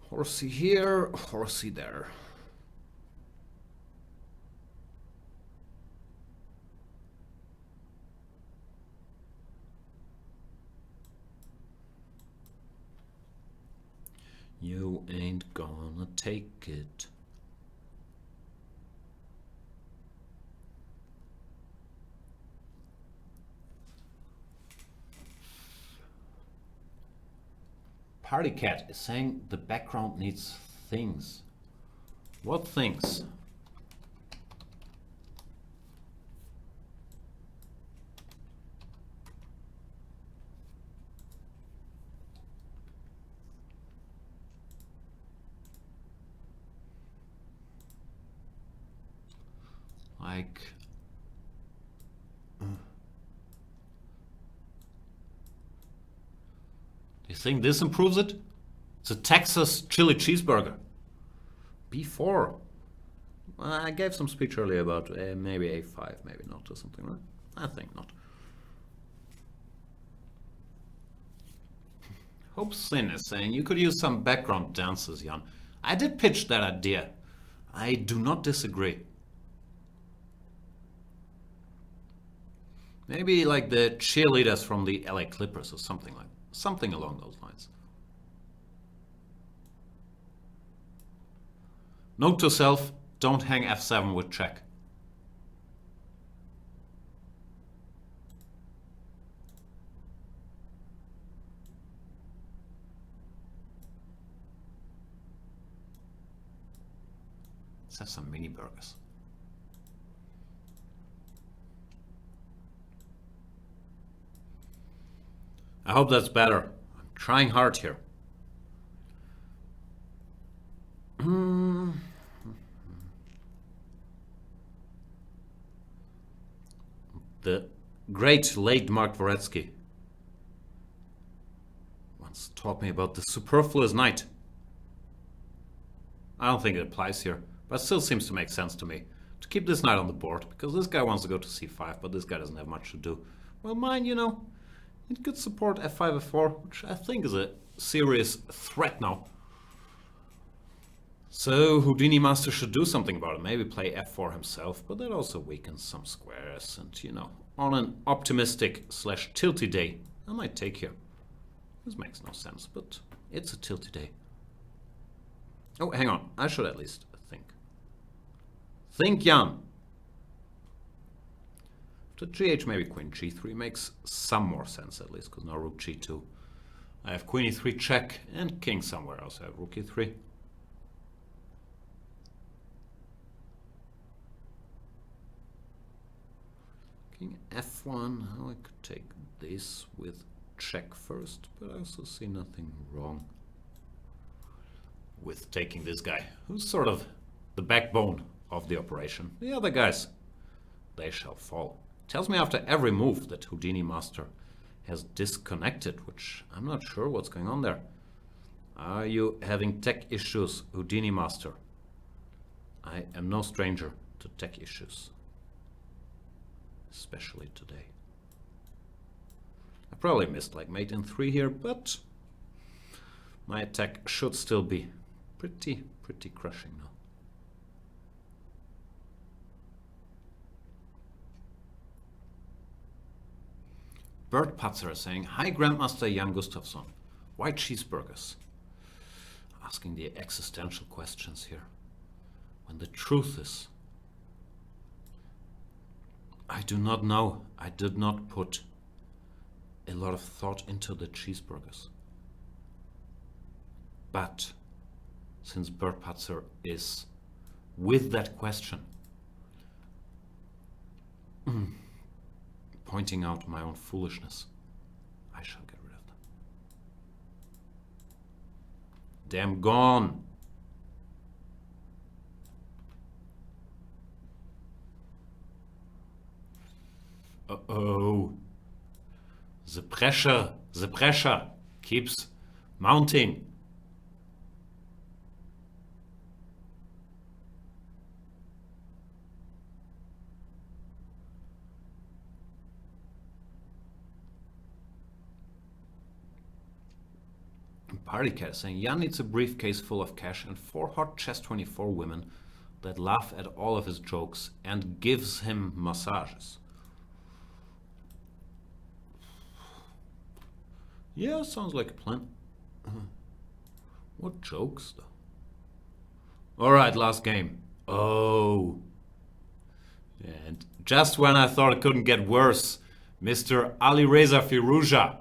Horsey here, horsey there. You ain't gonna take it. Party Cat is saying the background needs things. What things? Like do you think this improves it? It's a Texas chili cheeseburger. B4. Well, I gave some speech earlier about maybe A5, maybe not, or something, right? I think not. Hope Sin is saying you could use some background dances, Jan. I did pitch that idea. I do not disagree. Maybe like the cheerleaders from the LA Clippers or something along those lines. Note to self, don't hang f7 with check. Let's have some mini burgers. I hope that's better. I'm trying hard here. The great late Mark Dvoretsky once taught me about the superfluous knight. I don't think it applies here, but it still seems to make sense to me to keep this knight on the board, because this guy wants to go to c5, but this guy doesn't have much to do. Well, mine, you know, it could support f5, f4, which I think is a serious threat now. So Houdini Master should do something about it. Maybe play f4 himself, but that also weakens some squares. And, you know, on an optimistic / tilty day, I might take here. This makes no sense, but it's a tilty day. Oh, hang on. I should at least think. Think, Jan. After gh, maybe queen g3 makes some more sense at least, because now rook g2. I have queen e3 check, and king somewhere else. I have rook e3. King f1. Oh, I could take this with check first, but I also see nothing wrong with taking this guy, who's sort of the backbone of the operation. The other guys, they shall fall. Tells me after every move that Houdini Master has disconnected, which I'm not sure what's going on there. Are you having tech issues, Houdini Master? I am no stranger to tech issues, especially today. I probably missed like mate in 3 here, but my attack should still be pretty crushing now. Bert Patzer is saying, "Hi Grandmaster Jan Gustafsson. Why cheeseburgers?" Asking the existential questions here. When the truth is, I do not know. I did not put a lot of thought into the cheeseburgers. But since Bert Patzer is with that question, pointing out my own foolishness, I shall get rid of them. Damn gone. Uh-oh. The pressure keeps mounting. Party Cat saying, Jan needs a briefcase full of cash and 4 hot chess24 women that laugh at all of his jokes and gives him massages. Yeah, sounds like a plan. What jokes though? Alright, last game. Oh. And just when I thought it couldn't get worse, Mr. Alireza Firouzja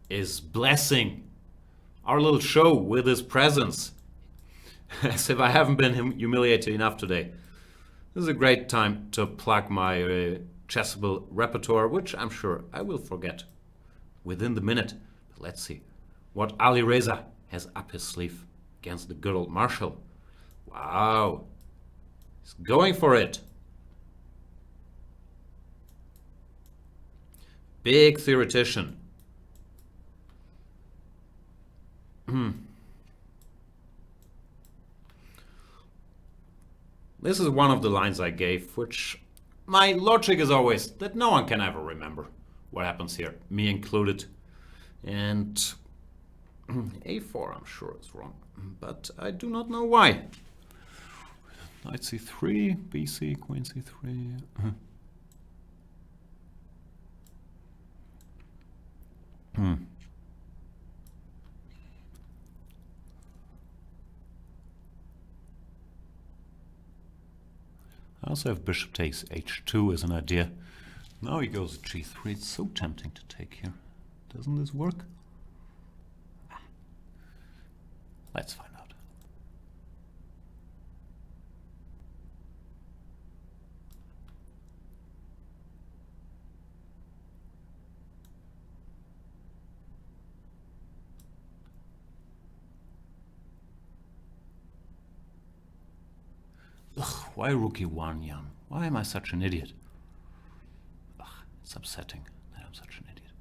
is blessing our little show with his presence. As if I haven't been humiliated enough today. This is a great time to plug my chessable repertoire, which I'm sure I will forget within the minute. But let's see what Alireza has up his sleeve against the good old Marshall. Wow. He's going for it. Big theoretician. This is one of the lines I gave, which my logic is always that no one can ever remember what happens here, me included. And a4 I'm sure is wrong, but I do not know why. Knight c3, bc, queen c3. I also have bishop takes h2 as an idea. Now he goes g3. It's so tempting to take here. Doesn't this work? Let's find out. Why rook e1, Jan? Why am I such an idiot? Ugh, it's upsetting that I'm such an idiot.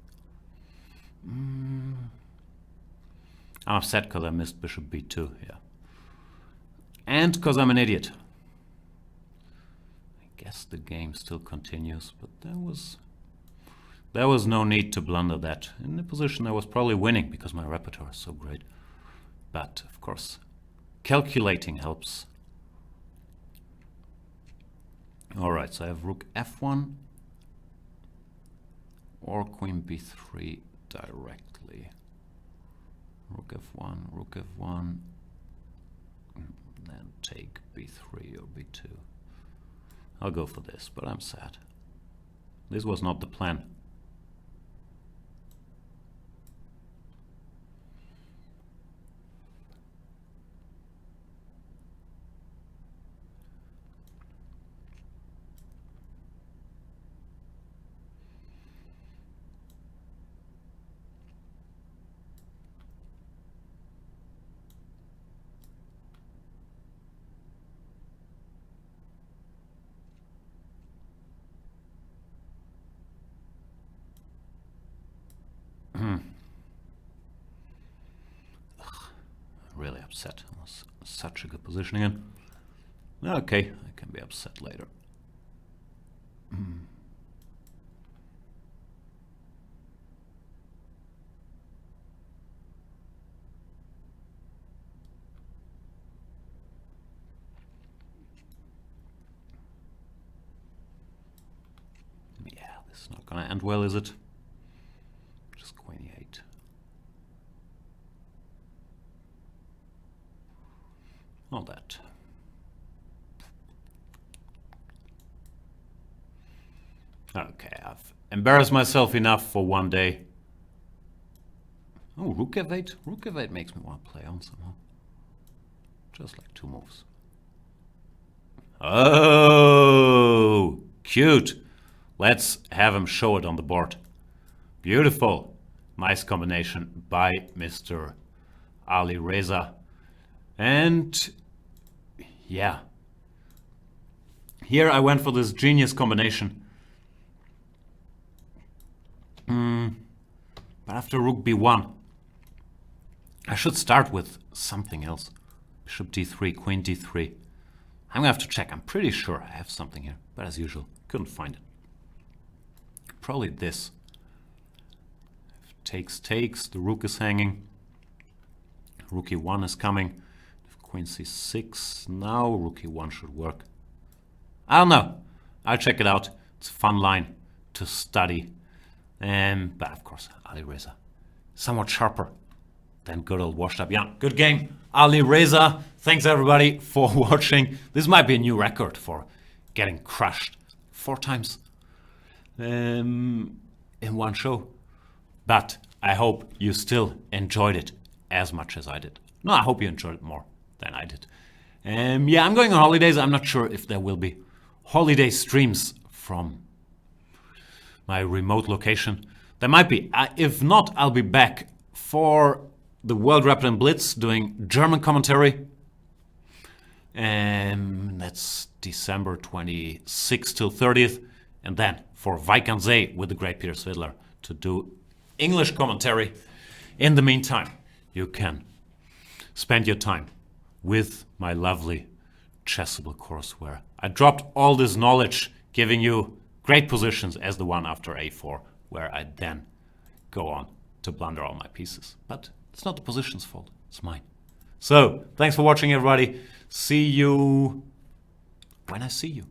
I'm upset because I missed bishop b2 here. And because I'm an idiot. I guess the game still continues, but there was no need to blunder that. In the position I was probably winning because my repertoire is so great. But, of course, calculating helps. Alright, so I have rook f1 or queen b3 directly. Rook f1, then take b3 or b2. I'll go for this, but I'm sad. This was not the plan. Really upset. It was such a good position again. Okay, I can be upset later. Yeah, this is not gonna end well, is it? Just queen e8. All that. Okay, I've embarrassed myself enough for one day. Oh, rook f8. Rook f8 makes me want to play on somehow. Just like 2 moves. Oh, cute. Let's have him show it on the board. Beautiful. Nice combination by Mr. Ali Reza. And yeah, here I went for this genius combination. But after rook b1, I should start with something else. Bishop d3, queen d3. I'm gonna have to check. I'm pretty sure I have something here, but as usual, couldn't find it. Probably this. If takes, the rook is hanging. Rook e1 is coming. Queen c6. Now rook e1 should work. I don't know. I'll check it out. It's a fun line to study. But of course, Ali Reza, somewhat sharper than good old washed up Jan. Good game, Ali Reza. Thanks everybody for watching. This might be a new record for getting crushed 4 times in one show. But I hope you still enjoyed it as much as I did. No, I hope you enjoyed it more than I did. Yeah, I'm going on holidays. I'm not sure if there will be holiday streams from my remote location. There might be. If not, I'll be back for the World Banter Blitz doing German commentary. That's December 26th till 30th. And then for Weikanzee with the great Peter Svidler to do English commentary. In the meantime, you can spend your time with my lovely Chessable course where I dropped all this knowledge, giving you great positions as the one after a4, where I then go on to blunder all my pieces. But it's not the position's fault, it's mine. So, thanks for watching everybody. See you when I see you.